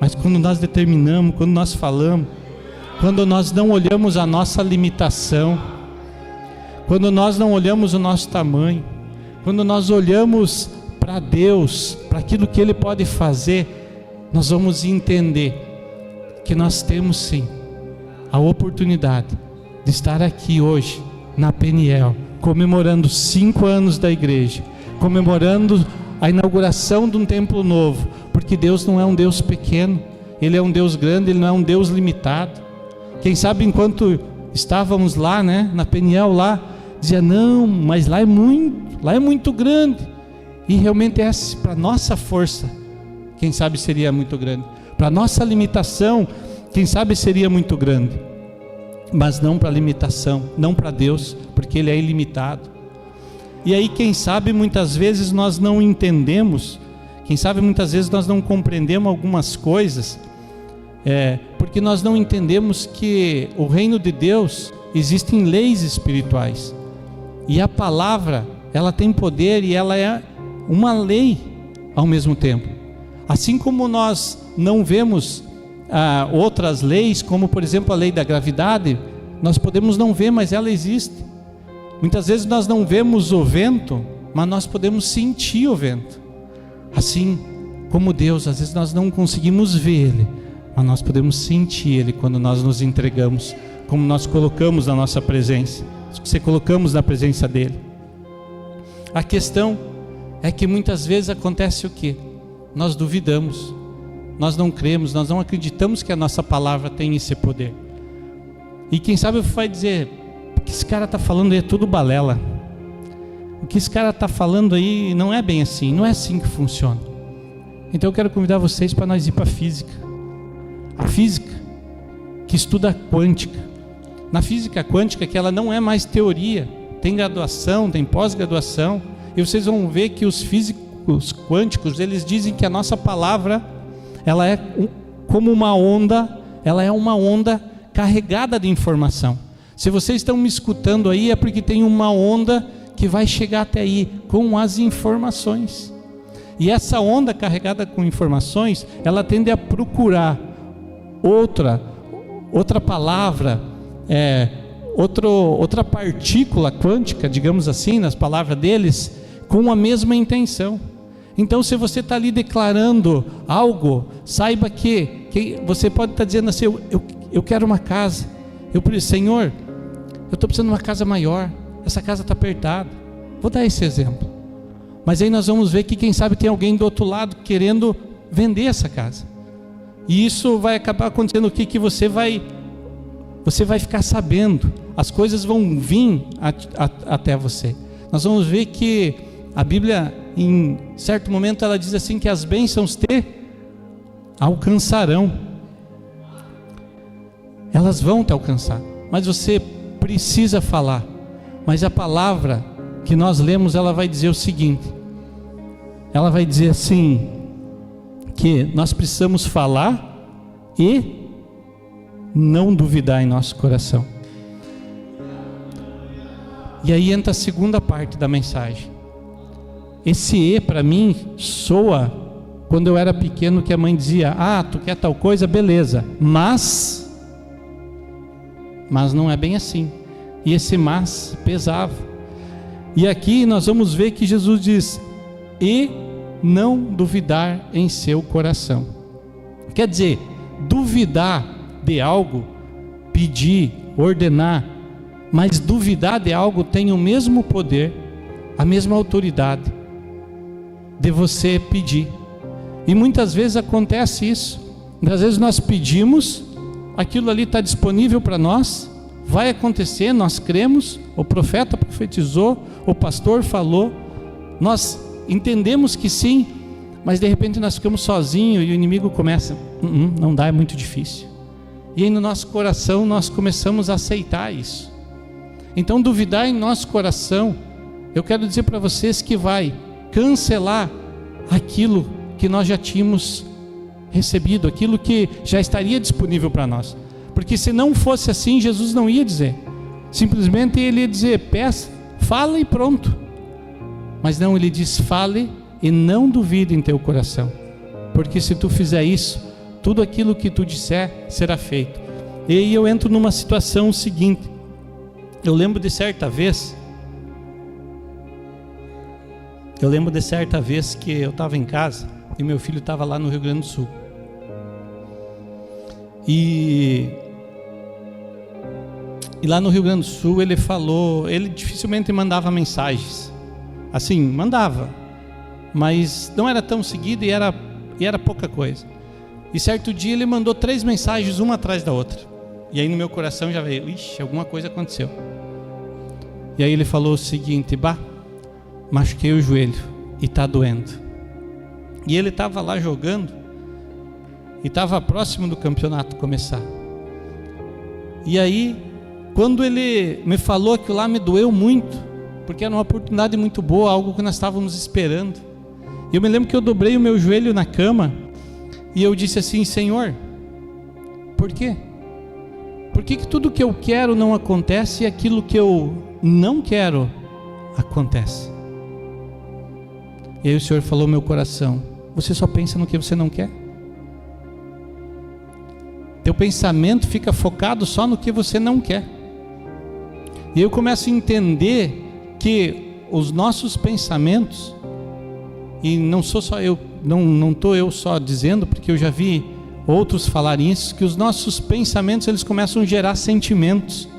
S4: mas quando nós determinamos, quando nós falamos, quando nós não olhamos a nossa limitação, quando nós não olhamos o nosso tamanho, quando nós olhamos para Deus, para aquilo que Ele pode fazer, nós vamos entender que nós temos sim a oportunidade de estar aqui hoje na Peniel, comemorando 5 anos da igreja, comemorando a inauguração de um templo novo, porque Deus não é um Deus pequeno, Ele é um Deus grande, Ele não é um Deus limitado. Quem sabe enquanto estávamos lá, na Peniel lá, dizia, não, mas lá é muito grande, e realmente para nossa força, quem sabe seria muito grande, para nossa limitação, quem sabe seria muito grande, mas não para limitação, não para Deus, porque Ele é ilimitado. E aí quem sabe muitas vezes nós não entendemos, quem sabe muitas vezes nós não compreendemos algumas coisas, porque nós não entendemos que o reino de Deus existem leis espirituais, e a palavra ela tem poder e ela é uma lei ao mesmo tempo. Assim como nós não vemos outras leis, como por exemplo a lei da gravidade, nós podemos não ver, mas ela existe. Muitas vezes nós não vemos o vento, mas nós podemos sentir o vento. Assim como Deus, às vezes nós não conseguimos ver Ele, mas nós podemos sentir Ele quando nós nos entregamos, como nós colocamos na nossa presença, você colocamos na presença dEle. A questão é que muitas vezes acontece o quê? Nós duvidamos, nós não cremos, nós não acreditamos que a nossa palavra tem esse poder. E quem sabe vai dizer, o que esse cara está falando aí é tudo balela, o que esse cara está falando aí não é bem assim, não é assim que funciona. Então eu quero convidar vocês para nós ir para a física que estuda quântica. Na física quântica, que ela não é mais teoria, tem graduação, tem pós-graduação, e vocês vão ver que os físicos quânticos, eles dizem que a nossa palavra, ela é como uma onda, ela é uma onda carregada de informação. Se vocês estão me escutando aí, é porque tem uma onda que vai chegar até aí, com as informações. E essa onda carregada com informações, ela tende a procurar outra palavra, outra partícula quântica, digamos assim, nas palavras deles, com a mesma intenção. Então se você está ali declarando algo, saiba que você pode estar dizendo assim, eu quero uma casa, Senhor, eu estou precisando de uma casa maior, essa casa está apertada, vou dar esse exemplo, mas aí nós vamos ver que quem sabe tem alguém do outro lado querendo vender essa casa, e isso vai acabar acontecendo o que você vai ficar sabendo, as coisas vão vir até você. Nós vamos ver que a Bíblia, em certo momento, ela diz assim, que as bênçãos te alcançarão, elas vão te alcançar, mas você precisa falar. Mas a palavra que nós lemos, ela vai dizer o seguinte, ela vai dizer assim, que nós precisamos falar e não duvidar em nosso coração. E aí entra a segunda parte da mensagem. Esse E para mim soa quando eu era pequeno, que a mãe dizia, tu quer tal coisa, beleza, mas não é bem assim. E esse mas pesava. E aqui nós vamos ver que Jesus diz, e não duvidar em seu coração. Quer dizer, duvidar de algo, pedir, ordenar, mas duvidar de algo tem o mesmo poder, a mesma autoridade de você pedir. E muitas vezes acontece isso. Às vezes nós pedimos, aquilo ali está disponível para nós, vai acontecer, nós cremos, o profeta profetizou, o pastor falou, nós entendemos que sim, mas de repente nós ficamos sozinhos e o inimigo começa, não dá, é muito difícil. E aí no nosso coração nós começamos a aceitar isso. Então duvidar em nosso coração eu quero dizer para vocês que vai cancelar aquilo que nós já tínhamos recebido, aquilo que já estaria disponível para nós. Porque se não fosse assim, Jesus não ia dizer. Simplesmente ele ia dizer: peça, fala e pronto. Mas não, ele diz: fale e não duvide em teu coração. Porque se tu fizer isso, tudo aquilo que tu disser será feito. E aí eu entro numa situação seguinte. Eu lembro de certa vez que eu estava em casa e meu filho estava lá no Rio Grande do Sul. E lá no Rio Grande do Sul ele falou, ele dificilmente mandava mensagens. Assim, mandava, mas não era tão seguido e era pouca coisa. E certo dia ele mandou 3 mensagens, uma atrás da outra. E aí no meu coração já veio: ixi, alguma coisa aconteceu. E aí ele falou o seguinte: machuquei o joelho e está doendo. E ele estava lá jogando e estava próximo do campeonato começar. E aí, quando ele me falou aquilo lá, me doeu muito, porque era uma oportunidade muito boa, algo que nós estávamos esperando. E eu me lembro que eu dobrei o meu joelho na cama e eu disse assim: Senhor, por quê? Por que tudo que eu quero não acontece e aquilo que eu não quero acontece? E aí o Senhor falou ao meu coração: você só pensa no que você não quer? Teu pensamento fica focado só no que você não quer. E eu começo a entender que os nossos pensamentos, e não sou só eu, não estou eu só dizendo, porque eu já vi outros falarem isso, que os nossos pensamentos eles começam a gerar sentimentos.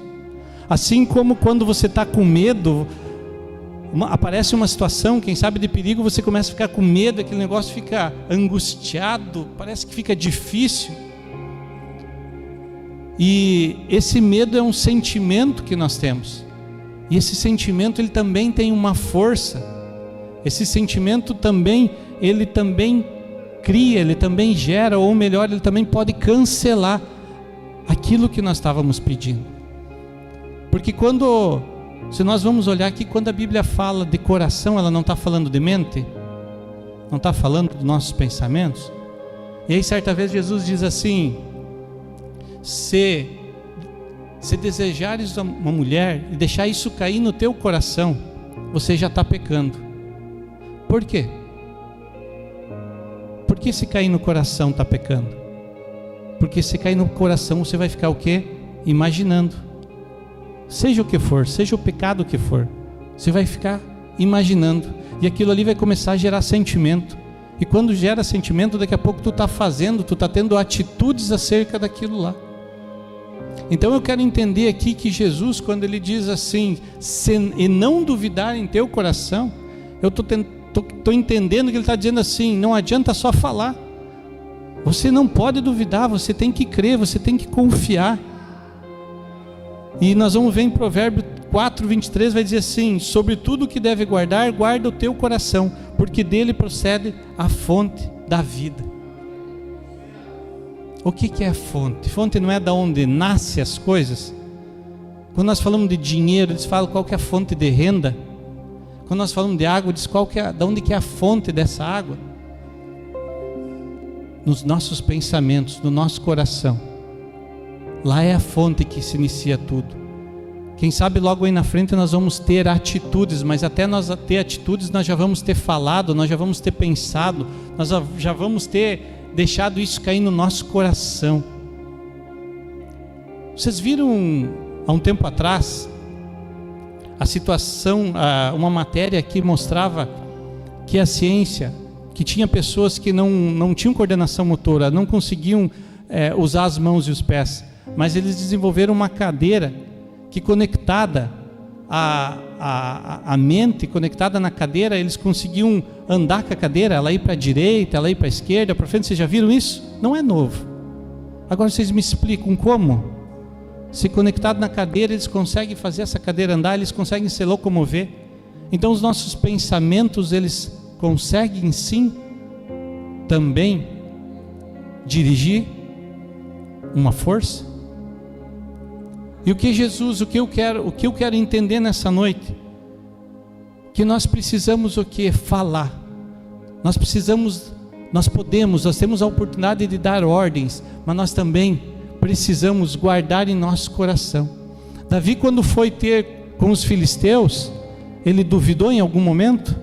S4: Assim como quando você está com medo, aparece uma situação, quem sabe de perigo, você começa a ficar com medo, aquele negócio fica angustiado, parece que fica difícil. E esse medo é um sentimento que nós temos. E esse sentimento ele também tem uma força. Esse sentimento também, ele também cria, ele também gera, ou melhor, ele também pode cancelar aquilo que nós estávamos pedindo. Porque se nós vamos olhar aqui, quando a Bíblia fala de coração, ela não está falando de mente, não está falando dos nossos pensamentos. E aí certa vez Jesus diz assim: se desejares uma mulher e deixar isso cair no teu coração, você já está pecando. Por quê? Porque se cair no coração está pecando? Porque se cair no coração você vai ficar o quê? Imaginando. Seja o que for, seja o pecado que for, você vai ficar imaginando. E aquilo ali vai começar a gerar sentimento. E quando gera sentimento, daqui a pouco tu está fazendo, tu está tendo atitudes acerca daquilo lá. Então eu quero entender aqui que Jesus, quando ele diz assim, e não duvidar em teu coração, eu estou entendendo que ele está dizendo assim: não adianta só falar, você não pode duvidar, você tem que crer, você tem que confiar. E nós vamos ver em Provérbios 4:23, vai dizer assim: sobre tudo que deve guardar, guarda o teu coração, porque dele procede a fonte da vida. O que é a fonte? Fonte não é da onde nascem as coisas. Quando nós falamos de dinheiro, eles falam qual que é a fonte de renda. Quando nós falamos de água, diz de onde que é a fonte dessa água. Nos nossos pensamentos, no nosso coração. Lá é a fonte que se inicia tudo. Quem sabe logo aí na frente nós vamos ter atitudes, mas até nós ter atitudes nós já vamos ter falado, nós já vamos ter pensado, nós já vamos ter deixado isso cair no nosso coração. Vocês viram há um tempo atrás a situação, uma matéria que mostrava que a ciência, que tinha pessoas que não tinham coordenação motora, não conseguiam usar as mãos e os pés, mas eles desenvolveram uma cadeira que, conectada a mente, conectada na cadeira, eles conseguiam andar com a cadeira, ela ir para a direita, ela ir para a esquerda, para frente. Vocês já viram isso? Não é novo. Agora vocês me explicam como? Se conectado na cadeira, eles conseguem fazer essa cadeira andar, eles conseguem se locomover. Então os nossos pensamentos, eles conseguem sim também dirigir uma força. E o que eu quero entender nessa noite, que nós precisamos o quê? Falar. Nós temos a oportunidade de dar ordens, mas nós também precisamos guardar em nosso coração. Davi, quando foi ter com os filisteus, ele duvidou em algum momento?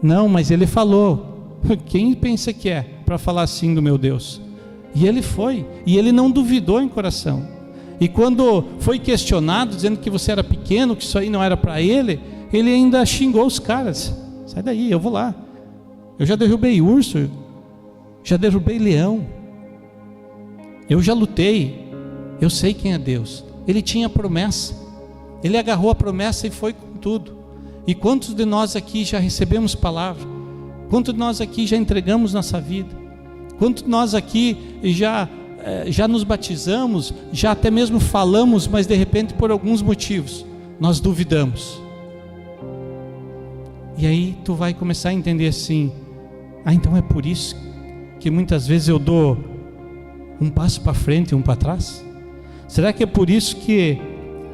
S4: Não, mas ele falou: quem pensa que é para falar assim do meu Deus? E ele foi, e ele não duvidou em coração. E quando foi questionado, dizendo que você era pequeno, que isso aí não era para ele, ele ainda xingou os caras: sai daí, eu vou lá, eu já derrubei urso, já derrubei leão, eu já lutei, eu sei quem é Deus. Ele tinha promessa, ele agarrou a promessa e foi com tudo. E quantos de nós aqui já recebemos palavra? Quantos de nós aqui já entregamos nossa vida? Quantos de nós aqui já nos batizamos, já até mesmo falamos, mas de repente por alguns motivos nós duvidamos? E aí tu vai começar a entender assim: então é por isso que muitas vezes eu dou um passo para frente e um para trás? Será que é por isso que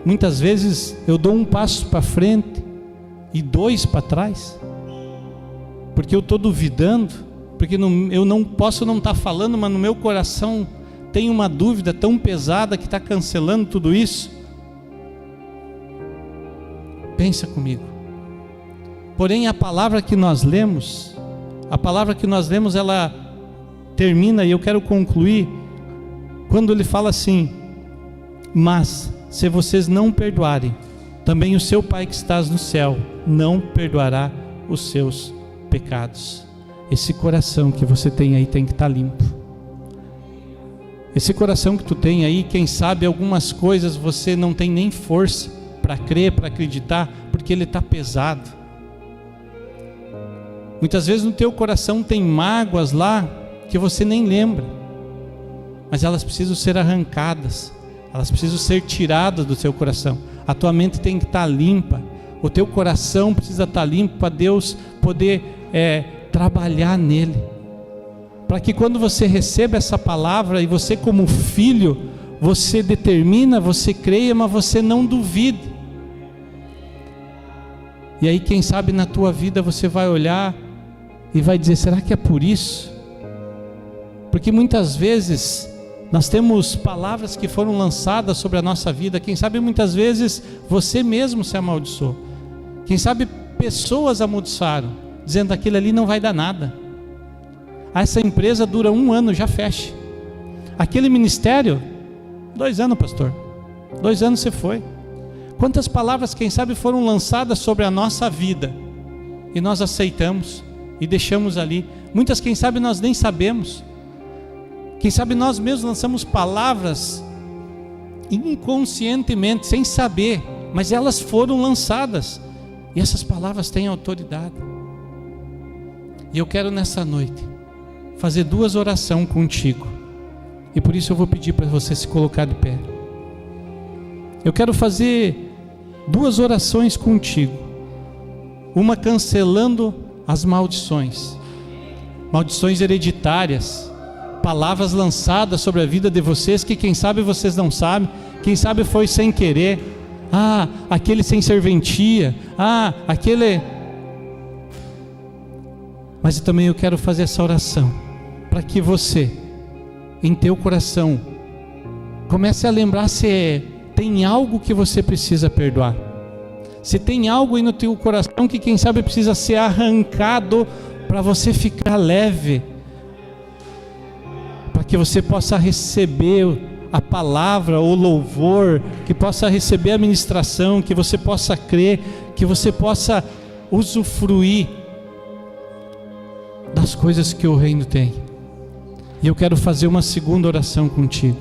S4: muitas vezes eu dou um passo para frente e 2 para trás? Porque eu estou duvidando, porque eu não posso não estar falando, mas no meu coração tem uma dúvida tão pesada que está cancelando tudo isso. Pensa comigo. Porém, a palavra que nós lemos, ela termina, e eu quero concluir, quando ele fala assim: mas se vocês não perdoarem, também o seu Pai que estás no céu não perdoará os seus pecados. Esse coração que você tem aí tem que estar limpo. Esse coração que tu tem aí, quem sabe algumas coisas você não tem nem força para crer, para acreditar, porque ele está pesado. Muitas vezes no teu coração tem mágoas lá que você nem lembra, mas elas precisam ser arrancadas, elas precisam ser tiradas do teu coração. A tua mente tem que estar limpa, o teu coração precisa estar limpo para Deus poder trabalhar nele, para que quando você receba essa palavra, e você como filho, você determina, você creia, mas você não duvide. E aí quem sabe na tua vida você vai olhar e vai dizer: será que é por isso? Porque muitas vezes nós temos palavras que foram lançadas sobre a nossa vida. Quem sabe muitas vezes você mesmo se amaldiçoou. Quem sabe pessoas amaldiçoaram, dizendo: aquilo ali não vai dar nada, essa empresa dura 1 ano, já fecha. Aquele ministério, 2 anos, pastor, 2 anos você foi. Quantas palavras, quem sabe, foram lançadas sobre a nossa vida e nós aceitamos e deixamos ali. Muitas, quem sabe, nós nem sabemos. Quem sabe nós mesmos lançamos palavras inconscientemente, sem saber, mas elas foram lançadas, e essas palavras têm autoridade. E eu quero nessa noite fazer 2 orações contigo, e por isso eu vou pedir para você se colocar de pé. Eu quero fazer 2 orações contigo, uma cancelando as maldições hereditárias, palavras lançadas sobre a vida de vocês, que quem sabe vocês não sabem, quem sabe foi sem querer. Aquele sem serventia, aquele... Mas também eu quero fazer essa oração, para que você, em teu coração, comece a lembrar se tem algo que você precisa perdoar, se tem algo aí no teu coração que quem sabe precisa ser arrancado, para você ficar leve, para que você possa receber a palavra, o louvor, que possa receber a ministração, que você possa crer, que você possa usufruir das coisas que o reino tem. E eu quero fazer uma segunda oração contigo.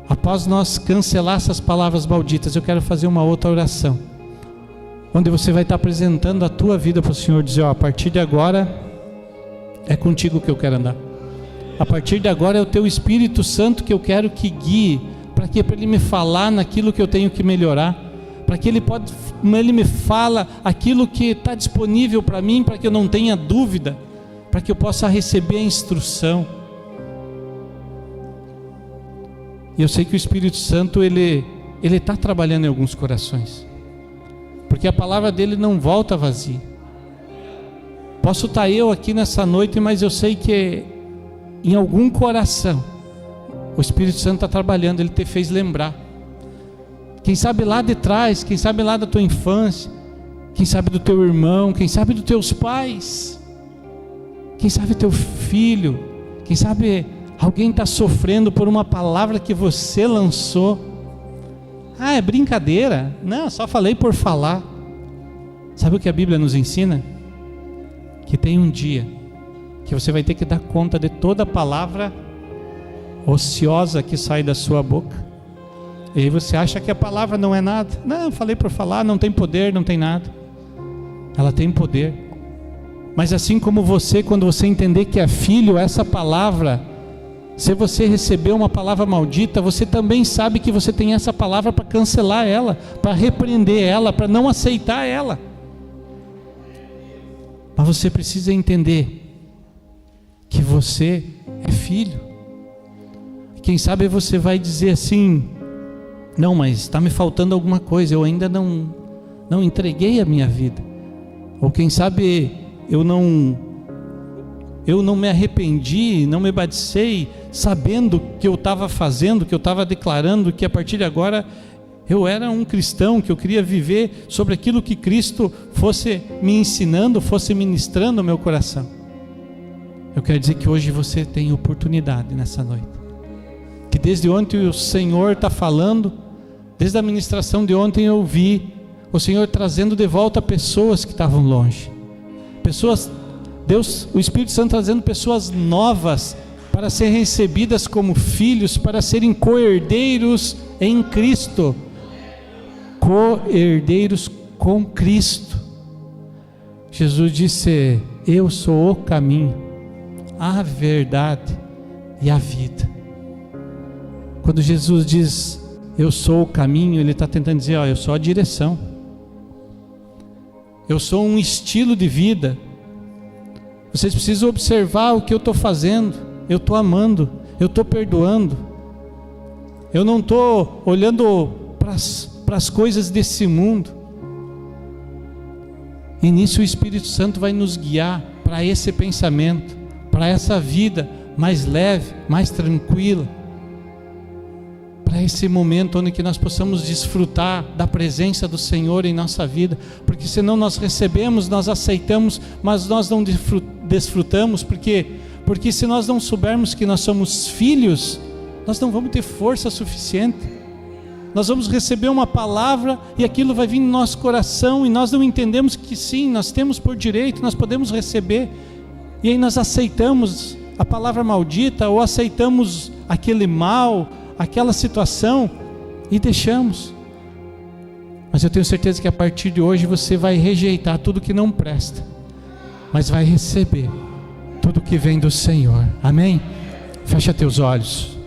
S4: Após nós cancelar essas palavras malditas, eu quero fazer uma outra oração, onde você vai estar apresentando a tua vida para o Senhor, dizer: a partir de agora é contigo que eu quero andar. A partir de agora é o teu Espírito Santo que eu quero que guie, para ele me falar naquilo que eu tenho que melhorar, para que ele me fala aquilo que está disponível para mim, para que eu não tenha dúvida, para que eu possa receber a instrução. E eu sei que o Espírito Santo ele está trabalhando em alguns corações, porque porque a palavra dele não volta vazia. Posso estar eu aqui nessa noite, mas eu sei que em algum coração o Espírito Santo está trabalhando, ele te fez lembrar. Quem sabe lá de trás, quem sabe lá da tua infância, quem sabe do teu irmão, quem sabe dos teus pais, quem sabe teu filho, quem sabe alguém está sofrendo por uma palavra que você lançou. Ah, é brincadeira? Não, só falei por falar. Sabe o que a Bíblia nos ensina? Que tem um dia que você vai ter que dar conta de toda a palavra ociosa que sai da sua boca. E aí você acha que a palavra não é nada. Não, falei por falar, não tem poder, não tem nada. Ela tem poder. Mas assim como você, quando você entender que é filho, essa palavra, se você receber uma palavra maldita, você também sabe que você tem essa palavra para cancelar ela, para repreender ela, para não aceitar ela. Mas você precisa entender que você é filho. Quem sabe você vai dizer assim: não, mas está me faltando alguma coisa, eu ainda não entreguei a minha vida. Ou quem sabe eu não me arrependi, não me batizei, sabendo que eu estava fazendo, que eu estava declarando que a partir de agora eu era um cristão, que eu queria viver sobre aquilo que Cristo fosse me ensinando, fosse ministrando ao meu coração. Eu quero dizer que hoje você tem oportunidade nessa noite, que desde ontem o Senhor está falando, desde a ministração de ontem eu vi o Senhor trazendo de volta pessoas que estavam longe, pessoas, Deus, o Espírito Santo trazendo pessoas novas para serem recebidas como filhos, para serem co-herdeiros em Cristo, co-herdeiros com Cristo. Jesus disse: eu sou o caminho, a verdade e a vida. Quando Jesus diz eu sou o caminho, ele está tentando dizer: ó, eu sou a direção, eu sou um estilo de vida. Vocês precisam observar o que eu estou fazendo. Eu estou amando, eu estou perdoando, eu não estou olhando para as coisas desse mundo. E nisso o Espírito Santo vai nos guiar para esse pensamento, para essa vida mais leve, mais tranquila, para esse momento onde que nós possamos desfrutar da presença do Senhor em nossa vida, porque senão nós recebemos, nós aceitamos, mas nós não desfrutamos, porque se nós não soubermos que nós somos filhos, nós não vamos ter força suficiente. Nós vamos receber uma palavra e aquilo vai vir no nosso coração e nós não entendemos que sim, nós temos por direito, nós podemos receber, e aí nós aceitamos a palavra maldita ou aceitamos aquele mal, aquela situação e deixamos. Mas eu tenho certeza que a partir de hoje você vai rejeitar tudo que não presta, mas vai receber tudo que vem do Senhor. Amém? Fecha teus olhos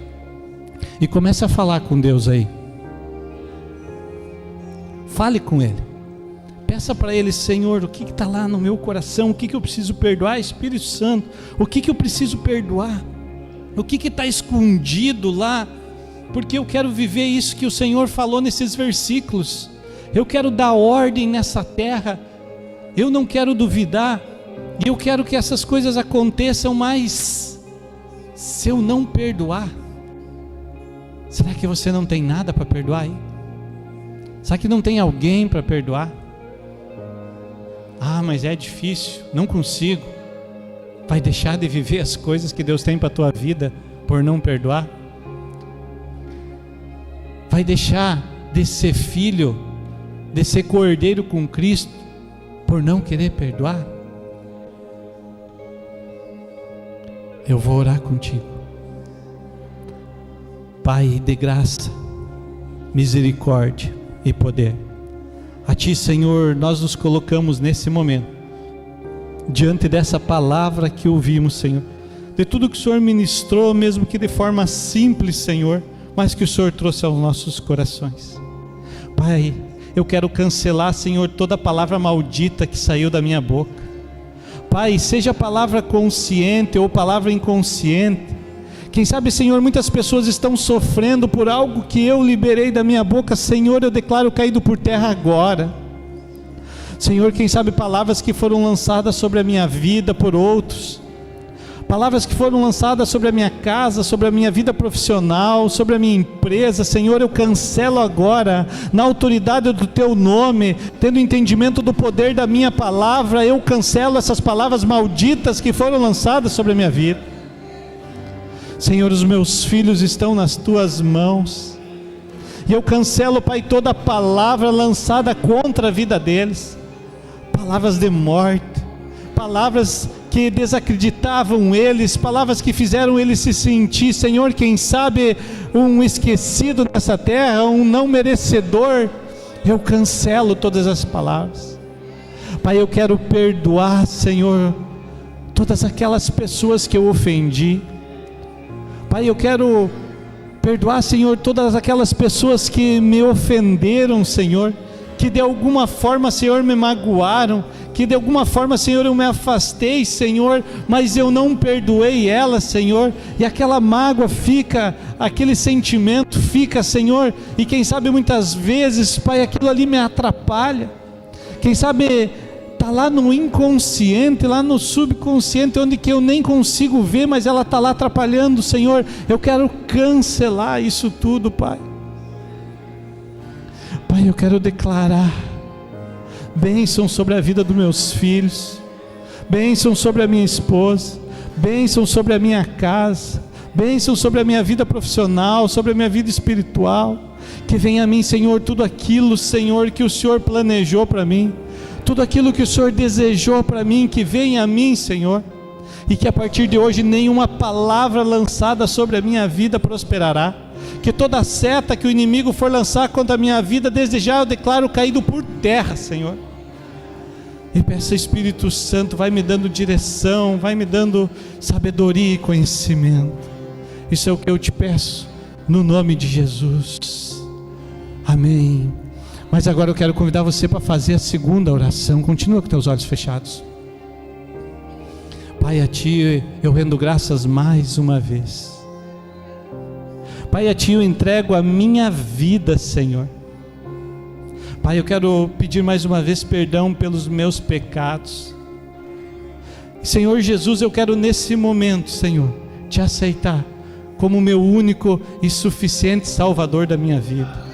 S4: e comece a falar com Deus aí. Fale com Ele, peça para Ele: Senhor, o que está lá no meu coração, o que eu preciso perdoar? Espírito Santo, o que eu preciso perdoar? O que está escondido lá? Porque eu quero viver isso que o Senhor falou nesses versículos. Eu quero dar ordem nessa terra, eu não quero duvidar, e eu quero que essas coisas aconteçam, mas se eu não perdoar, será que você não tem nada para perdoar aí? Será que não tem alguém para perdoar? Ah, mas é difícil, não consigo. Vai deixar de viver as coisas que Deus tem para a tua vida por não perdoar? Vai deixar de ser filho, de ser co-herdeiro com Cristo por não querer perdoar? Eu vou orar contigo. Pai de graça, misericórdia e poder, a Ti, Senhor, nós nos colocamos nesse momento diante dessa palavra que ouvimos, Senhor, de tudo que o Senhor ministrou, mesmo que de forma simples, Senhor, mas que o Senhor trouxe aos nossos corações. Pai, eu quero cancelar, Senhor, toda palavra maldita que saiu da minha boca. Pai, seja palavra consciente ou palavra inconsciente, quem sabe, Senhor, muitas pessoas estão sofrendo por algo que eu liberei da minha boca. Senhor, eu declaro caído por terra agora. Senhor, quem sabe palavras que foram lançadas sobre a minha vida por outros, palavras que foram lançadas sobre a minha casa, sobre a minha vida profissional, sobre a minha empresa. Senhor, eu cancelo agora, na autoridade do Teu nome, tendo entendimento do poder da minha palavra, eu cancelo essas palavras malditas que foram lançadas sobre a minha vida. Senhor, os meus filhos estão nas Tuas mãos, e eu cancelo, Pai, toda palavra lançada contra a vida deles, palavras de morte, palavras que desacreditavam eles, palavras que fizeram eles se sentir, Senhor, quem sabe um esquecido nessa terra, um não merecedor. Eu cancelo todas as palavras. Pai, eu quero perdoar, Senhor, todas aquelas pessoas que eu ofendi. Pai, eu quero perdoar, Senhor, todas aquelas pessoas que me ofenderam, Senhor, que de alguma forma, Senhor, me magoaram, que de alguma forma, Senhor, eu me afastei, Senhor, mas eu não perdoei elas, Senhor, e aquela mágoa fica, aquele sentimento fica, Senhor, e quem sabe muitas vezes, Pai, aquilo ali me atrapalha, quem sabe está lá no inconsciente, lá no subconsciente, onde que eu nem consigo ver, mas ela está lá atrapalhando, Senhor. Eu quero cancelar isso tudo, Pai. Pai, eu quero declarar bênção sobre a vida dos meus filhos, bênção sobre a minha esposa, bênção sobre a minha casa, bênção sobre a minha vida profissional, sobre a minha vida espiritual. Que venha a mim, Senhor, tudo aquilo, Senhor, que o Senhor planejou para mim, tudo aquilo que o Senhor desejou para mim, que venha a mim, Senhor, e que a partir de hoje nenhuma palavra lançada sobre a minha vida prosperará. Que toda seta que o inimigo for lançar contra a minha vida, desde já eu declaro caído por terra, Senhor. E peço, Espírito Santo, vai me dando direção, vai me dando sabedoria e conhecimento. Isso é o que eu te peço, no nome de Jesus. Amém. Mas agora eu quero convidar você para fazer a segunda oração. Continua com teus olhos fechados. Pai, a Ti eu rendo graças mais uma vez. Pai, a Ti eu entrego a minha vida, Senhor. Pai, eu quero pedir mais uma vez perdão pelos meus pecados. Senhor Jesus, eu quero nesse momento, Senhor, Te aceitar como meu único e suficiente Salvador da minha vida.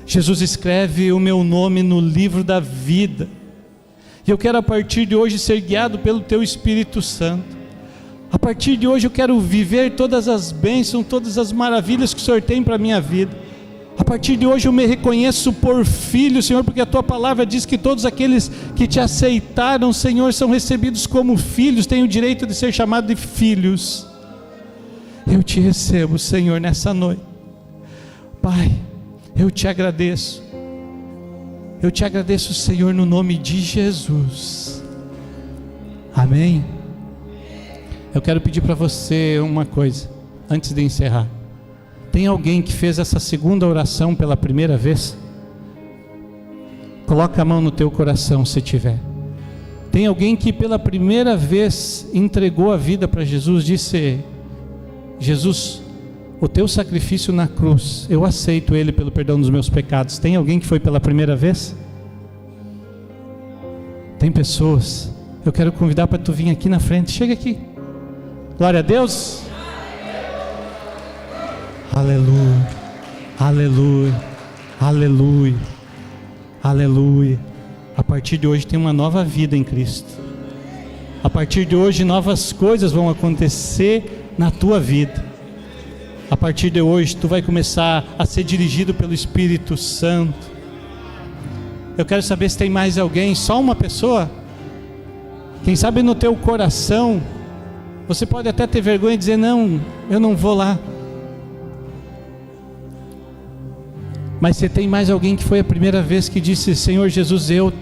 S4: Jesus, escreve o meu nome no livro da vida. E eu quero a partir de hoje ser guiado pelo Teu Espírito Santo. A partir de hoje eu quero viver todas as bênçãos, todas as maravilhas que o Senhor tem para a minha vida. A partir de hoje eu me reconheço por filho, Senhor, porque a Tua palavra diz que todos aqueles que Te aceitaram, Senhor, são recebidos como filhos, têm o direito de ser chamados de filhos. Eu Te recebo, Senhor, nessa noite. Pai, eu Te agradeço. Eu Te agradeço, Senhor, no nome de Jesus. Amém. Eu quero pedir para você uma coisa, antes de encerrar. Tem alguém que fez essa segunda oração pela primeira vez? Coloca a mão no teu coração se tiver. Tem alguém que pela primeira vez entregou a vida para Jesus, disse: Jesus, o Teu sacrifício na cruz, eu aceito ele pelo perdão dos meus pecados. Tem alguém que foi pela primeira vez? Tem pessoas. Eu quero convidar para tu vir aqui na frente. Chega aqui. Glória a Deus. Aleluia, aleluia, aleluia, aleluia. A partir de hoje tem uma nova vida em Cristo. A partir de hoje novas coisas vão acontecer na tua vida. A partir de hoje tu vai começar a ser dirigido pelo Espírito Santo. Eu quero saber se tem mais alguém, só uma pessoa. Quem sabe no teu coração você pode até ter vergonha e dizer: não, eu não vou lá. Mas se tem mais alguém que foi a primeira vez que disse: Senhor Jesus, eu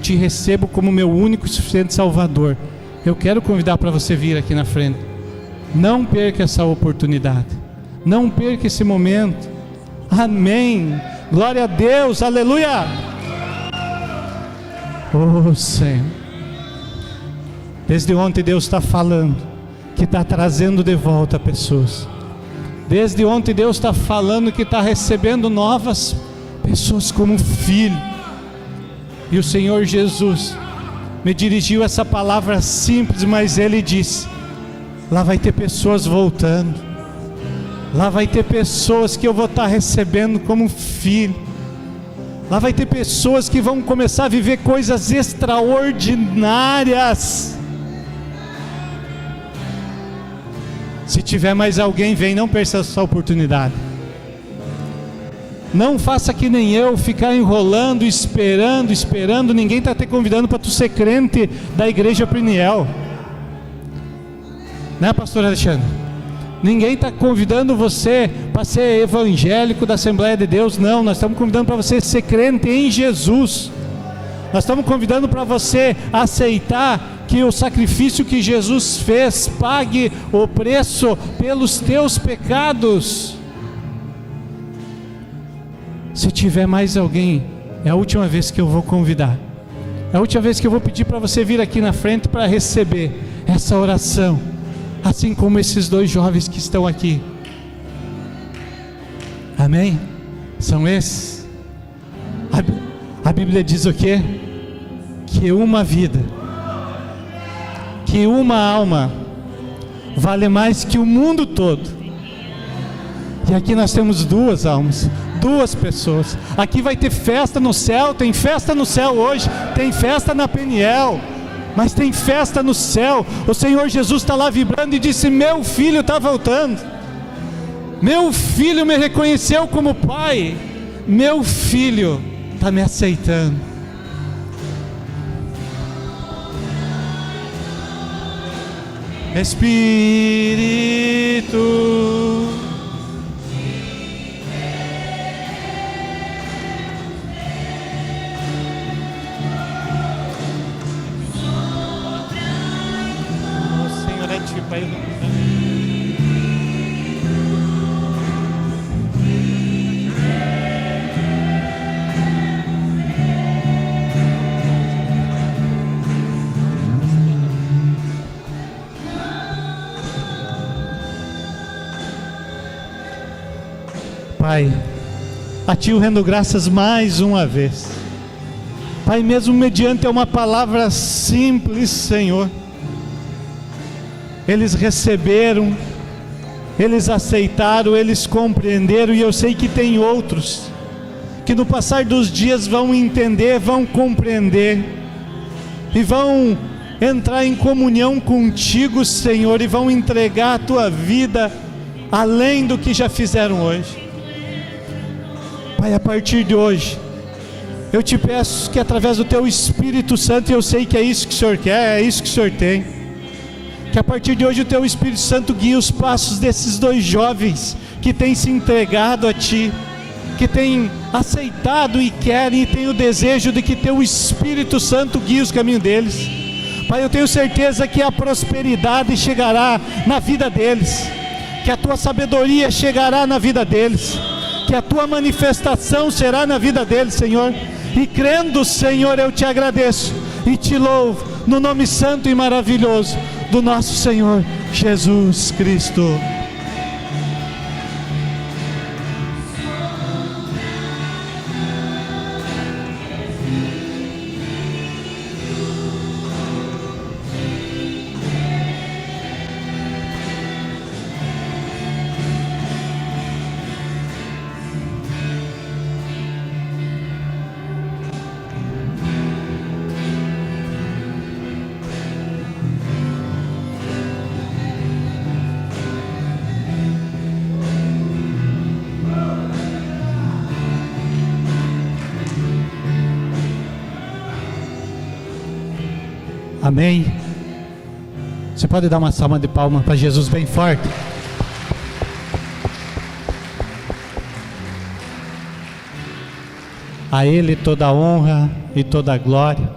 S4: Te recebo como meu único e suficiente Salvador, eu quero convidar para você vir aqui na frente. Não perca essa oportunidade, não perca esse momento. Amém, glória a Deus, aleluia. Oh Senhor, desde ontem Deus está falando que está trazendo de volta pessoas. Desde ontem Deus está falando que está recebendo novas pessoas como filho. E o Senhor Jesus me dirigiu essa palavra simples, mas Ele disse: lá vai ter pessoas voltando, lá vai ter pessoas que eu vou estar recebendo como filho, lá vai ter pessoas que vão começar a viver coisas extraordinárias. Se tiver mais alguém, vem, não perca essa oportunidade. Não faça que nem eu, ficar enrolando, esperando. Ninguém está te convidando para tu ser crente da igreja Priniel, né, pastor Alexandre? Ninguém está convidando você para ser evangélico da Assembleia de Deus. Não, nós estamos convidando para você ser crente em Jesus. Nós estamos convidando para você aceitar que o sacrifício que Jesus fez pague o preço pelos teus pecados. Se tiver mais alguém, é a última vez que eu vou convidar, é a última vez que eu vou pedir para você vir aqui na frente para receber essa oração, assim como esses dois jovens que estão aqui. Amém? São esses. A Bíblia diz o quê? Que uma vida, que uma alma vale mais que o mundo todo. E aqui nós temos duas almas, duas pessoas. Aqui vai ter festa no céu, tem festa no céu hoje, tem festa na Peniel, mas tem festa no céu. O Senhor Jesus está lá vibrando e disse: meu filho está voltando, meu filho me reconheceu como pai, meu filho está me aceitando. Espírito, Senhor, é tipo aí. Pai, a Ti eu rendo graças mais uma vez. Pai, mesmo mediante uma palavra simples, Senhor, eles receberam, eles aceitaram, eles compreenderam, e eu sei que tem outros que no passar dos dias vão entender, vão compreender e vão entrar em comunhão contigo, Senhor, e vão entregar a Tua vida além do que já fizeram hoje. Pai, a partir de hoje, eu te peço que através do Teu Espírito Santo, e eu sei que é isso que o Senhor quer, é isso que o Senhor tem, que a partir de hoje o Teu Espírito Santo guie os passos desses dois jovens que têm se entregado a Ti, que têm aceitado e querem e têm o desejo de que Teu Espírito Santo guie os caminhos deles. Pai, eu tenho certeza que a prosperidade chegará na vida deles, que a Tua sabedoria chegará na vida deles, que a Tua manifestação será na vida deles, Senhor. E crendo, Senhor, eu Te agradeço e Te louvo no nome santo e maravilhoso do nosso Senhor Jesus Cristo. Amém. Você pode dar uma salva de palmas para Jesus bem forte? A Ele toda a honra e toda a glória.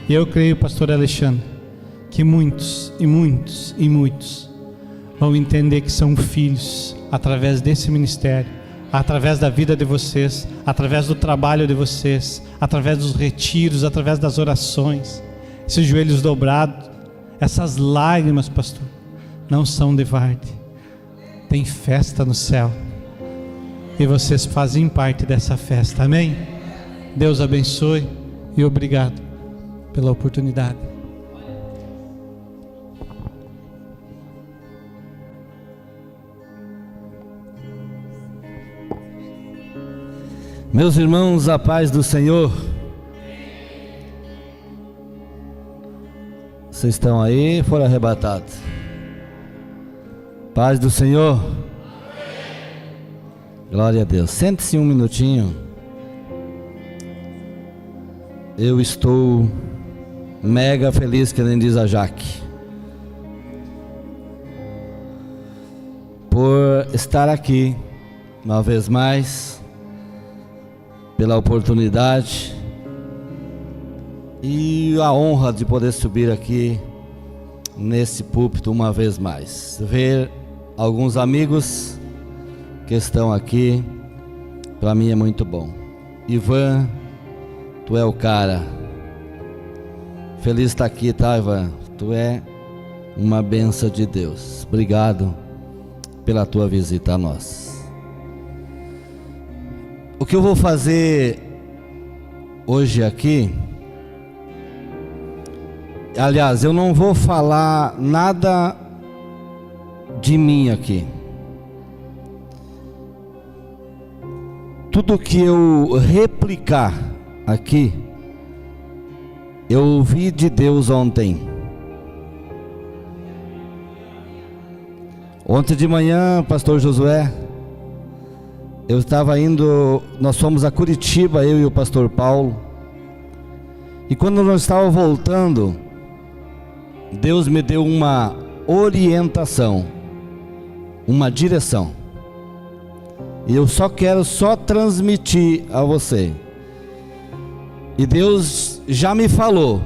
S4: E eu creio, pastor Alexandre, que muitos e muitos e muitos vão entender que são filhos através desse ministério, através da vida de vocês, através do trabalho de vocês, através dos retiros, através das orações. Esses joelhos dobrados, essas lágrimas, pastor, não são de varde. Tem festa no céu e vocês fazem parte dessa festa, amém? Deus abençoe e obrigado pela oportunidade.
S5: Meus irmãos, a paz do Senhor. Vocês estão aí, foram arrebatados? Paz do Senhor. Glória a Deus. Sente-se um minutinho. Eu estou mega feliz, que nem diz a Jaque, por estar aqui uma vez mais, pela oportunidade e a honra de poder subir aqui nesse púlpito uma vez mais, ver alguns amigos que estão aqui. Para mim é muito bom. Ivan, tu é o cara. Feliz estar aqui, tá, Ivan? Tu é uma bênção de Deus. Obrigado pela tua visita a nós. O que eu vou fazer hoje aqui, aliás, eu não vou falar nada de mim aqui. Tudo que eu replicar aqui, eu ouvi de Deus ontem. Ontem de manhã, pastor Josué, eu estava indo, nós fomos a Curitiba, eu e o pastor Paulo. E quando nós estávamos voltando, Deus me deu uma orientação, uma direção. E eu só quero transmitir a você. E Deus já me falou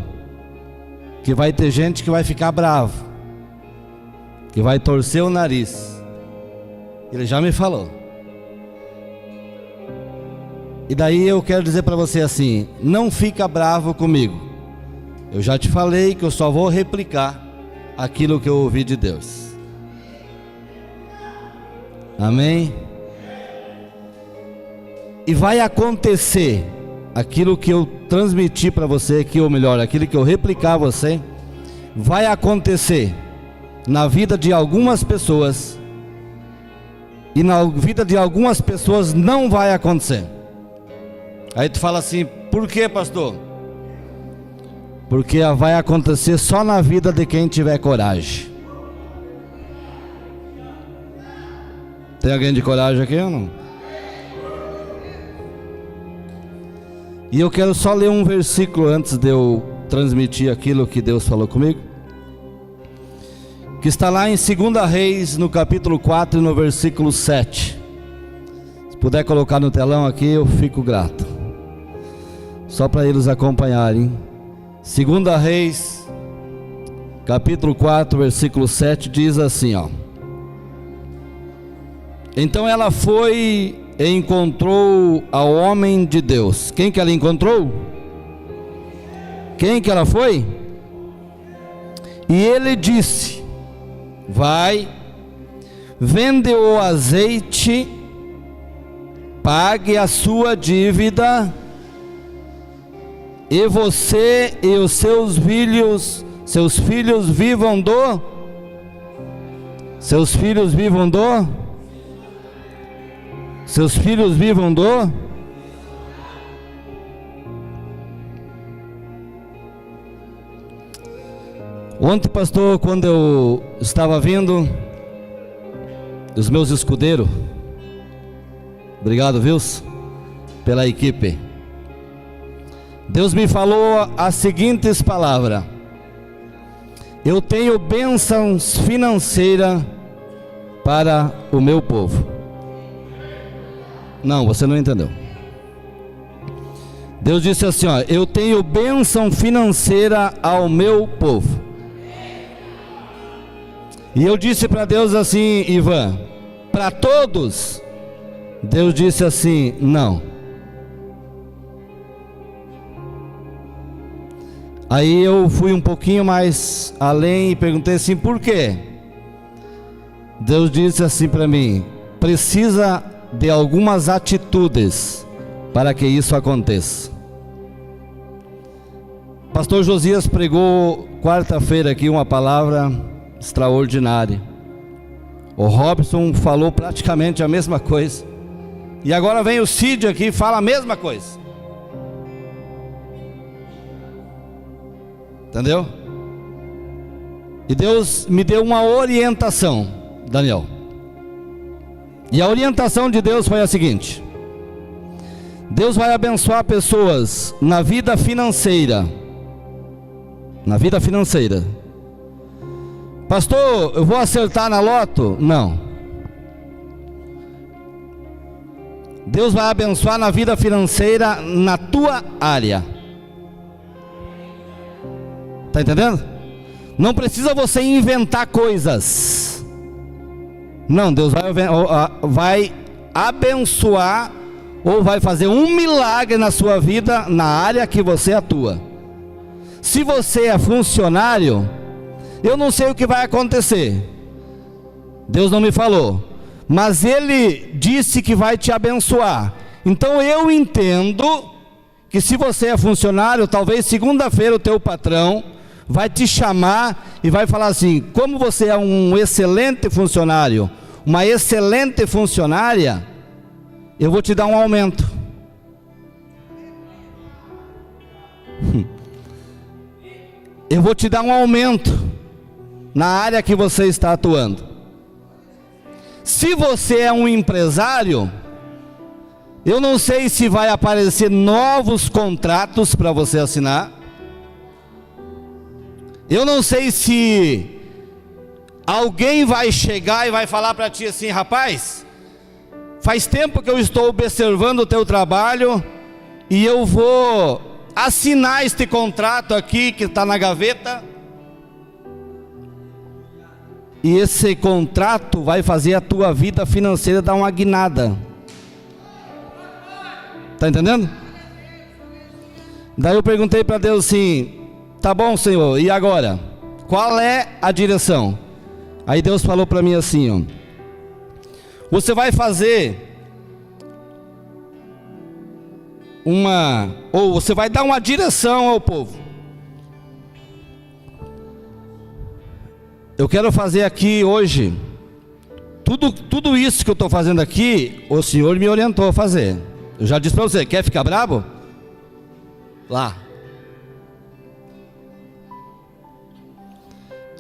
S5: que vai ter gente que vai ficar bravo, que vai torcer o nariz. Ele já me falou. E daí eu quero dizer para você assim: não fica bravo comigo. Eu já te falei que eu só vou replicar aquilo que eu ouvi de Deus. Amém? E vai acontecer aquilo que eu transmiti para você aqui, ou melhor, aquilo que eu replicar a você, vai acontecer na vida de algumas pessoas, e na vida de algumas pessoas não vai acontecer. Aí tu fala assim: por que, pastor? Porque vai acontecer só na vida de quem tiver coragem. Tem alguém de coragem aqui ou não? E eu quero só ler um versículo antes de eu transmitir aquilo que Deus falou comigo, que está lá em 2 Reis, no capítulo 4, no versículo 7. Se puder colocar no telão aqui, eu fico grato, só para eles acompanharem. 2 Reis, capítulo 4, versículo 7, diz assim, ó: então ela foi e encontrou ao homem de Deus. Quem que ela encontrou? Quem que ela foi? E ele disse: vai, vende o azeite, pague a sua dívida, e você e os seus filhos vivam do... Seus filhos vivam do... Seus filhos vivam do... Ontem, pastor, quando eu estava vindo, os meus escudeiros, obrigado, viu, pela equipe, Deus me falou as seguintes palavras: eu tenho bênçãos financeiras para o meu povo. Não, você não entendeu. Deus disse assim, ó: eu tenho bênção financeira ao meu povo. E eu disse para Deus assim: Ivan, para todos? Deus disse assim: não. Aí eu fui um pouquinho mais além e perguntei assim: por quê? Deus disse assim para mim: precisa de algumas atitudes para que isso aconteça. Pastor Josias pregou quarta-feira aqui uma palavra extraordinária. O Robson falou praticamente a mesma coisa. E agora vem o Cid aqui e fala a mesma coisa. Entendeu? E Deus me deu uma orientação, Daniel. E a orientação de Deus foi a seguinte: Deus vai abençoar pessoas na vida financeira. Na vida financeira. Pastor, eu vou acertar na loto? Não. Deus vai abençoar na vida financeira na tua área. Está entendendo? Não precisa você inventar coisas. Não, Deus vai abençoar ou vai fazer um milagre na sua vida na área que você atua. Se você é funcionário, eu não sei o que vai acontecer. Deus não me falou, mas Ele disse que vai te abençoar. Então eu entendo que se você é funcionário, talvez segunda-feira o teu patrão vai te chamar e vai falar assim: como você é um excelente funcionário, uma excelente funcionária, eu vou te dar um aumento. Eu vou te dar um aumento na área que você está atuando. Se você é um empresário, eu não sei se vai aparecer novos contratos para você assinar. Eu não sei se alguém vai chegar e vai falar para ti assim: rapaz, faz tempo que eu estou observando o teu trabalho e eu vou assinar este contrato aqui que está na gaveta. E esse contrato vai fazer a tua vida financeira dar uma guinada. Está entendendo? Daí eu perguntei para Deus assim: tá bom, Senhor, e agora? Qual é a direção? Aí Deus falou para mim assim, ó: você vai fazer você vai dar uma direção ao povo. Eu quero fazer aqui hoje, tudo isso que eu estou fazendo aqui, o Senhor me orientou a fazer. Eu já disse para você: quer ficar bravo? Lá.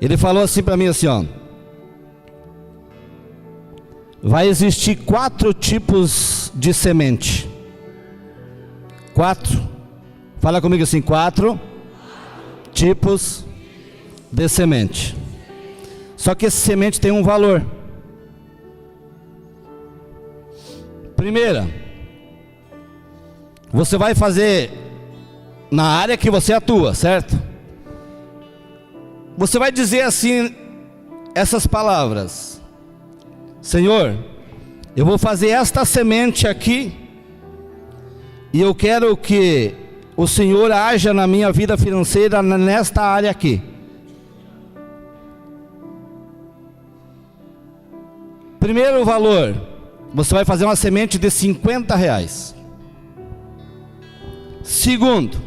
S5: Ele falou assim para mim assim, ó: vai existir 4 tipos de semente. 4. Fala comigo assim: 4 tipos de semente. Só que esse semente tem um valor. Primeira, você vai fazer na área que você atua, certo? Você vai dizer assim essas palavras: Senhor, eu vou fazer esta semente aqui, e eu quero que o Senhor haja na minha vida financeira nesta área aqui. Primeiro valor, você vai fazer uma semente de R$50. Segundo,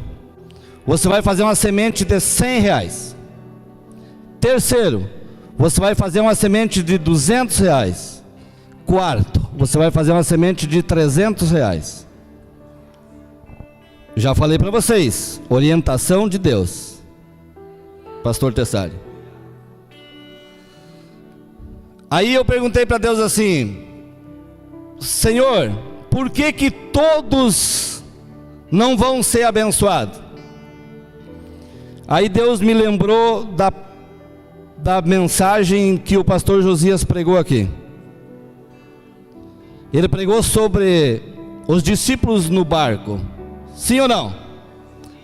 S5: você vai fazer uma semente de R$100. Terceiro, você vai fazer uma semente de R$200. Quarto, você vai fazer uma semente de R$300. Já falei para vocês, orientação de Deus, Pastor Tessari. Aí eu perguntei para Deus assim: Senhor, por que que todos não vão ser abençoados? Aí Deus me lembrou da mensagem que o pastor Josias pregou aqui. Ele pregou sobre os discípulos no barco. Sim ou não?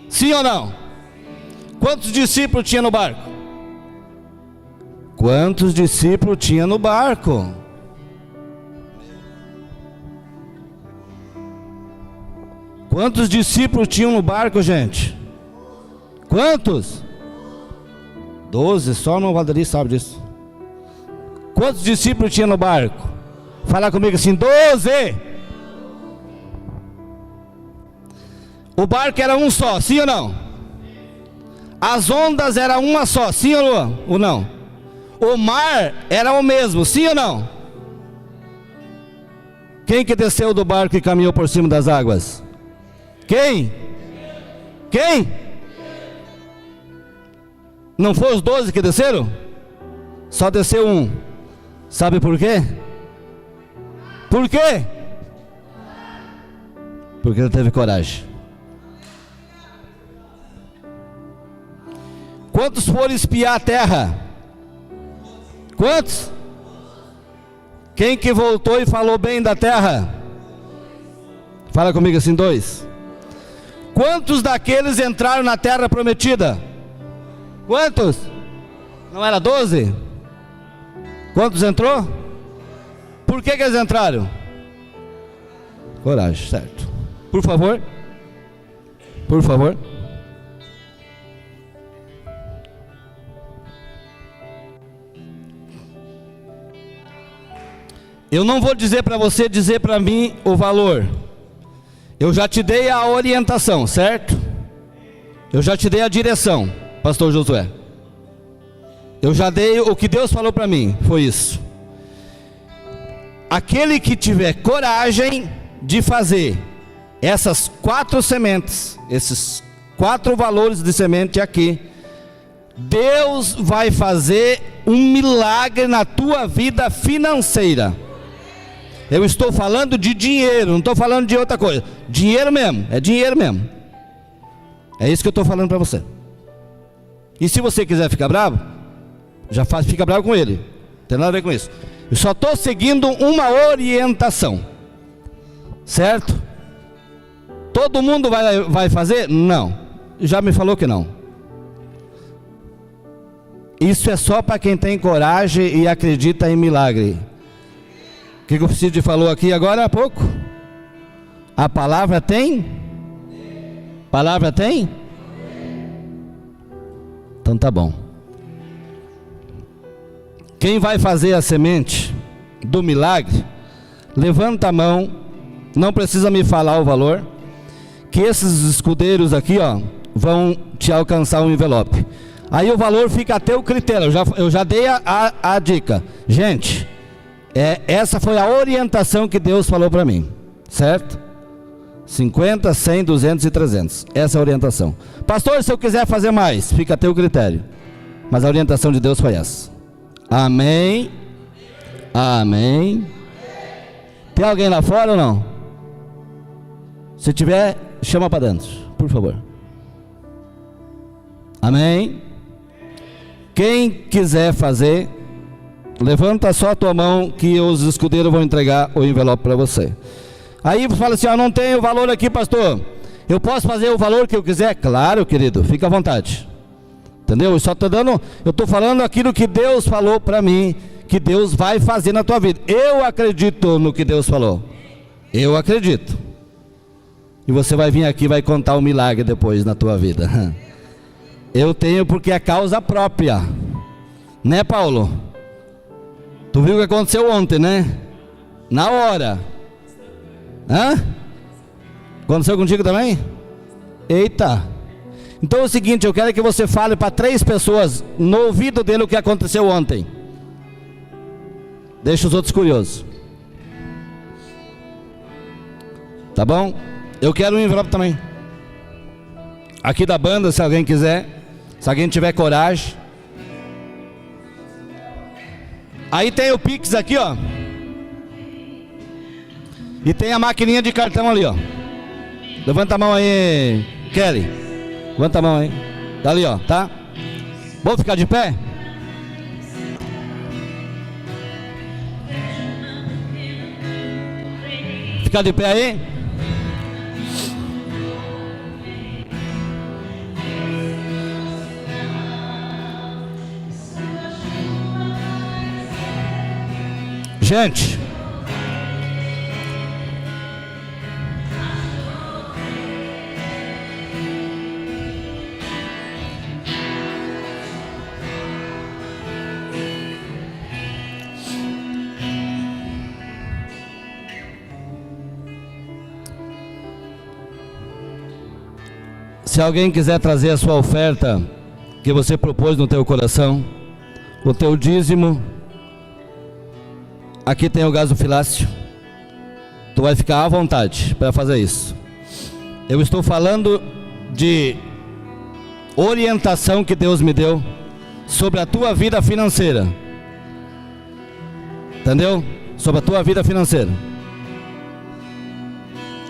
S5: Sim ou não? Quantos discípulos tinha no barco? Quantos discípulos tinha no barco? Quantos discípulos tinham no barco, gente? Quantos? 12, só no Valderi sabe disso. Quantos discípulos tinha no barco? Fala comigo assim: 12. O barco era um só, sim ou não? As ondas eram uma só, sim ou não? O mar era o mesmo, sim ou não? Quem que desceu do barco e caminhou por cima das águas? Quem? Quem? Não foi os 12 que desceram? Só desceu um. Sabe por quê? Por quê? Porque ele teve coragem. Quantos foram espiar a terra? Quantos? Quem que voltou e falou bem da terra? Fala comigo assim, 2. Quantos daqueles entraram na terra prometida? Quantos? Não era 12? Quantos entrou? Por que eles entraram? Coragem, certo. Por favor. Por favor. Eu não vou dizer para você dizer para mim o valor. Eu já te dei a orientação, certo? Eu já te dei a direção, pastor Josué. Eu já dei o que Deus falou para mim, foi isso. Aquele que tiver coragem de fazer essas 4 sementes, esses 4 valores de semente aqui, Deus vai fazer um milagre na tua vida financeira. Eu estou falando de dinheiro, não estou falando de outra coisa. Dinheiro mesmo, é dinheiro mesmo. É isso que eu estou falando para você. E se você quiser ficar bravo, fica bravo com ele. Não tem nada a ver com isso. Eu só estou seguindo uma orientação. Certo? Todo mundo vai fazer? Não. Já me falou que não. Isso é só para quem tem coragem e acredita em milagre. O que o Cid falou aqui agora há pouco? A palavra tem? Palavra tem? Então tá bom. Quem vai fazer a semente do milagre, levanta a mão, não precisa me falar o valor, que esses escudeiros aqui, ó, vão te alcançar um envelope. Aí o valor fica a teu critério. Eu já dei a dica. Gente, essa foi a orientação que Deus falou para mim, certo? 50, 100, 200 e 300. Essa é a orientação. Pastor, se eu quiser fazer mais, fica a teu critério. Mas a orientação de Deus foi essa. Amém. Amém. Tem alguém lá fora ou não? Se tiver, chama para dentro, por favor. Amém. Quem quiser fazer, levanta só a tua mão que os escudeiros vão entregar o envelope para você. Aí fala assim, não tenho valor aqui, pastor. Eu posso fazer o valor que eu quiser? Claro, querido, fica à vontade. Entendeu? Eu só estou dando, eu estou falando aquilo que Deus falou para mim, que Deus vai fazer na tua vida. Eu acredito no que Deus falou. Eu acredito. E você vai vir aqui e vai contar um milagre depois na tua vida. Eu tenho porque é causa própria. Né, Paulo? Tu viu o que aconteceu ontem, né? Na hora. Hã? Aconteceu contigo também? Eita. Então é o seguinte, eu quero que você fale para 3 pessoas no ouvido dele o que aconteceu ontem. Deixa os outros curiosos. Tá bom? Eu quero um envelope também. Aqui da banda, se alguém quiser. Se alguém tiver coragem. Aí tem o Pix aqui, ó. E tem a maquininha de cartão ali, ó. Levanta a mão aí, Kelly. Levanta a mão aí. Tá ali, ó, tá? Vamos ficar de pé? Ficar de pé aí? Gente, se alguém quiser trazer a sua oferta que você propôs no teu coração, o teu dízimo. Aqui tem o gasofilácio. Tu vai ficar à vontade para fazer isso. Eu estou falando de orientação que Deus me deu sobre a tua vida financeira. Entendeu? Sobre a tua vida financeira.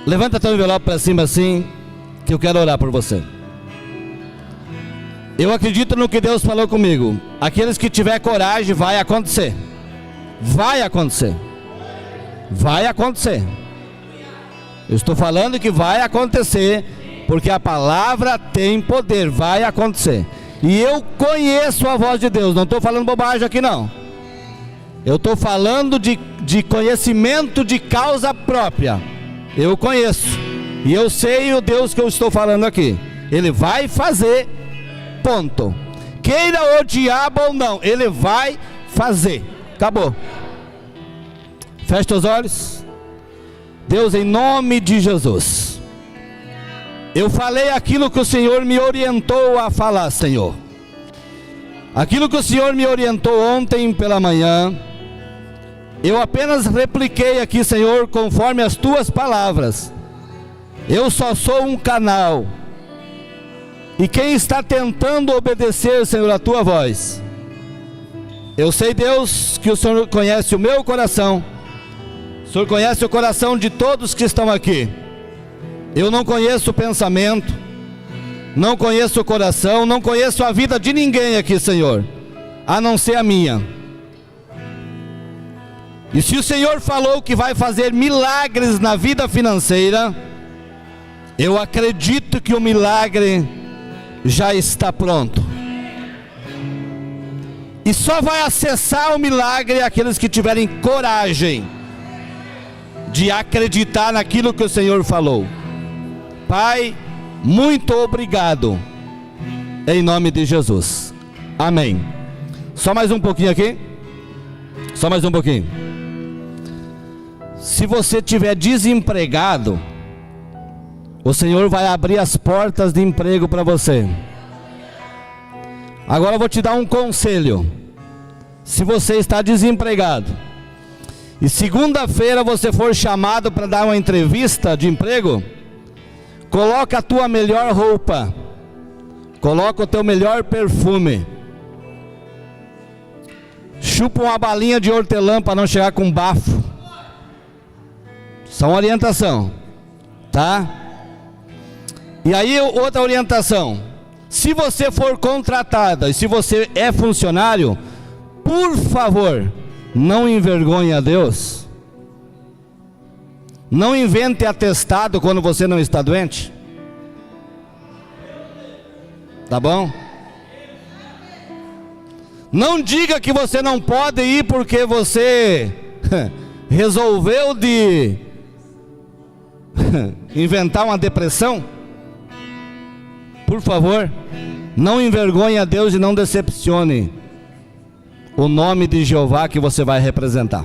S5: Levanta teu envelope para cima assim, que eu quero orar por você. Eu acredito no que Deus falou comigo. Aqueles que tiver coragem, vai acontecer. Vai acontecer. Vai acontecer. Eu estou falando que vai acontecer, porque a palavra tem poder. Vai acontecer. E eu conheço a voz de Deus. Não estou falando bobagem aqui não. Eu estou falando de conhecimento de causa própria. Eu conheço. E eu sei o Deus que eu estou falando aqui. Ele vai fazer. Ponto. Queira o diabo ou não, ele vai fazer. Acabou. Feche teus olhos. Deus, em nome de Jesus, eu falei aquilo que o Senhor me orientou a falar, Senhor. Aquilo que o Senhor me orientou ontem pela manhã, eu apenas repliquei aqui, Senhor, conforme as tuas palavras. Eu só sou um canal. E quem está tentando obedecer, Senhor, a tua voz. Eu sei, Deus, que o Senhor conhece o meu coração. O Senhor conhece o coração de todos que estão aqui. Eu não conheço o pensamento, não conheço o coração, não conheço a vida de ninguém aqui, Senhor, a não ser a minha. E se o Senhor falou que vai fazer milagres na vida financeira, eu acredito que o milagre já está pronto. E só vai acessar o milagre aqueles que tiverem coragem de acreditar naquilo que o Senhor falou. Pai, muito obrigado, em nome de Jesus, amém. Só mais um pouquinho aqui. Só mais um pouquinho. Se você estiver desempregado, o Senhor vai abrir as portas de emprego para você. Agora eu vou te dar um conselho. Se você está desempregado e segunda-feira você for chamado para dar uma entrevista de emprego, coloca a tua melhor roupa, coloca o teu melhor perfume, chupa uma balinha de hortelã para não chegar com bafo. Só uma orientação, tá? E aí outra orientação: se você for contratada e se você é funcionário, por favor, não envergonhe a Deus. Não invente atestado quando você não está doente. Tá bom? Não diga que você não pode ir porque você resolveu de inventar uma depressão. Por favor, não envergonhe a Deus e não decepcione o nome de Jeová que você vai representar.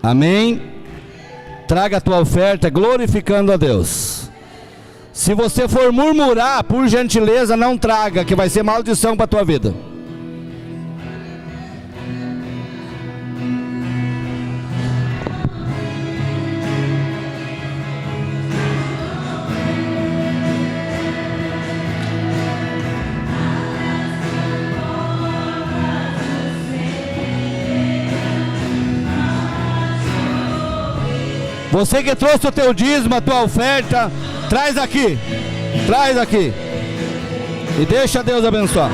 S5: Amém? Traga a tua oferta glorificando a Deus. Se você for murmurar, por gentileza não traga, que vai ser maldição para a tua vida. Você que trouxe o teu dízimo, a tua oferta, traz aqui. Traz aqui. E deixa Deus abençoar.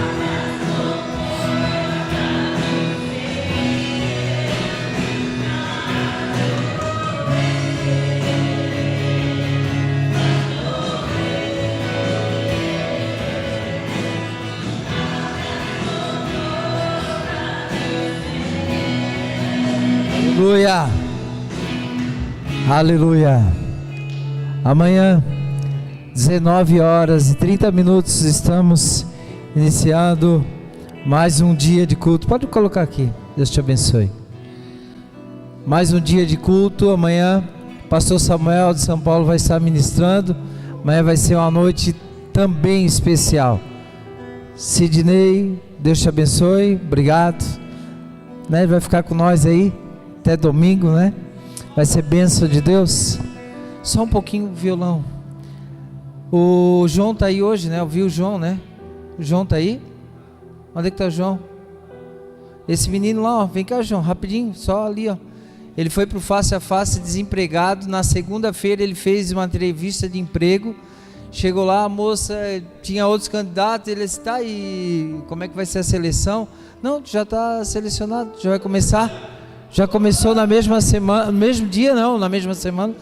S3: Aleluia. Aleluia. Amanhã, 19 horas e 30 minutos, estamos iniciando mais um dia de culto. Pode colocar aqui, Deus te abençoe. Mais um dia de culto. Amanhã, pastor Samuel de São Paulo vai estar ministrando. Amanhã vai ser uma noite também especial. Sidney, Deus te abençoe, obrigado. Né? Vai ficar com nós aí até domingo, né? Vai ser bênção de Deus. Só um pouquinho o violão. O João tá aí hoje, né? Eu vi o João, né? O João tá aí? Onde é que tá o João? Esse menino lá, ó. Vem cá, João, rapidinho, só ali, ó. Ele foi pro Face a Face desempregado. Na segunda-feira ele fez uma entrevista de emprego. Chegou lá, a moça tinha outros candidatos. Ele disse: tá, e como é que vai ser a seleção? Não, já está selecionado, já vai começar. Já começou na mesma semana, no mesmo dia não, na mesma semana,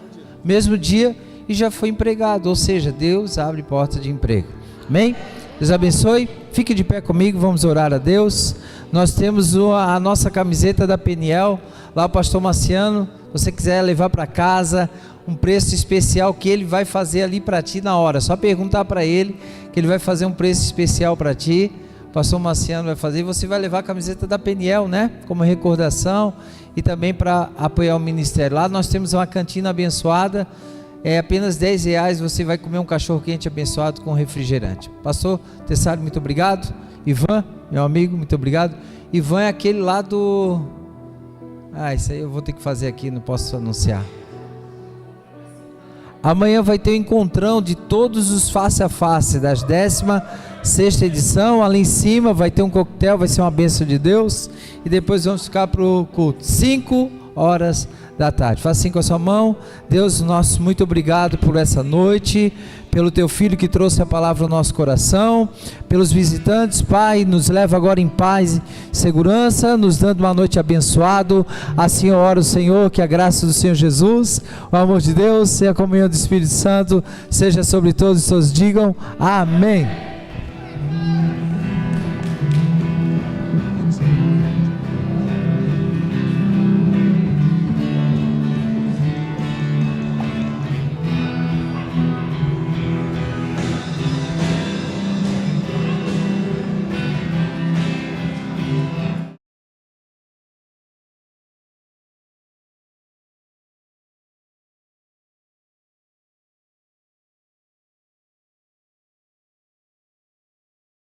S3: mesmo dia, e já foi empregado. Ou seja, Deus abre porta de emprego. Amém? Deus abençoe. Fique de pé comigo, vamos orar a Deus. Nós temos a nossa camiseta da Peniel, lá o pastor Marciano. Se você quiser levar para casa, um preço especial que ele vai fazer ali para ti na hora. Só perguntar para ele que ele vai fazer um preço especial para ti. O pastor Marciano vai fazer, e você vai levar a camiseta da Peniel, né? Como recordação e também para apoiar o ministério. Lá nós temos uma cantina abençoada, é apenas R$10, você vai comer um cachorro quente abençoado com refrigerante. Pastor Tessário, muito obrigado. Ivan, meu amigo, muito obrigado. Ivan é aquele lá do... isso aí eu vou ter que fazer aqui, não posso anunciar. Amanhã vai ter um encontrão de todos os face a face das 16ª edição. Ali em cima vai ter um coquetel, vai ser uma bênção de Deus. E depois vamos ficar para o culto, 5 horas da tarde. Faça assim com a sua mão. Deus nosso, muito obrigado por essa noite, pelo teu filho que trouxe a palavra ao nosso coração, pelos visitantes. Pai, nos leva agora em paz e segurança, nos dando uma noite abençoada. Assim eu oro, Senhor, que a graça do Senhor Jesus, o amor de Deus e a comunhão do Espírito Santo seja sobre todos. Todos digam amém.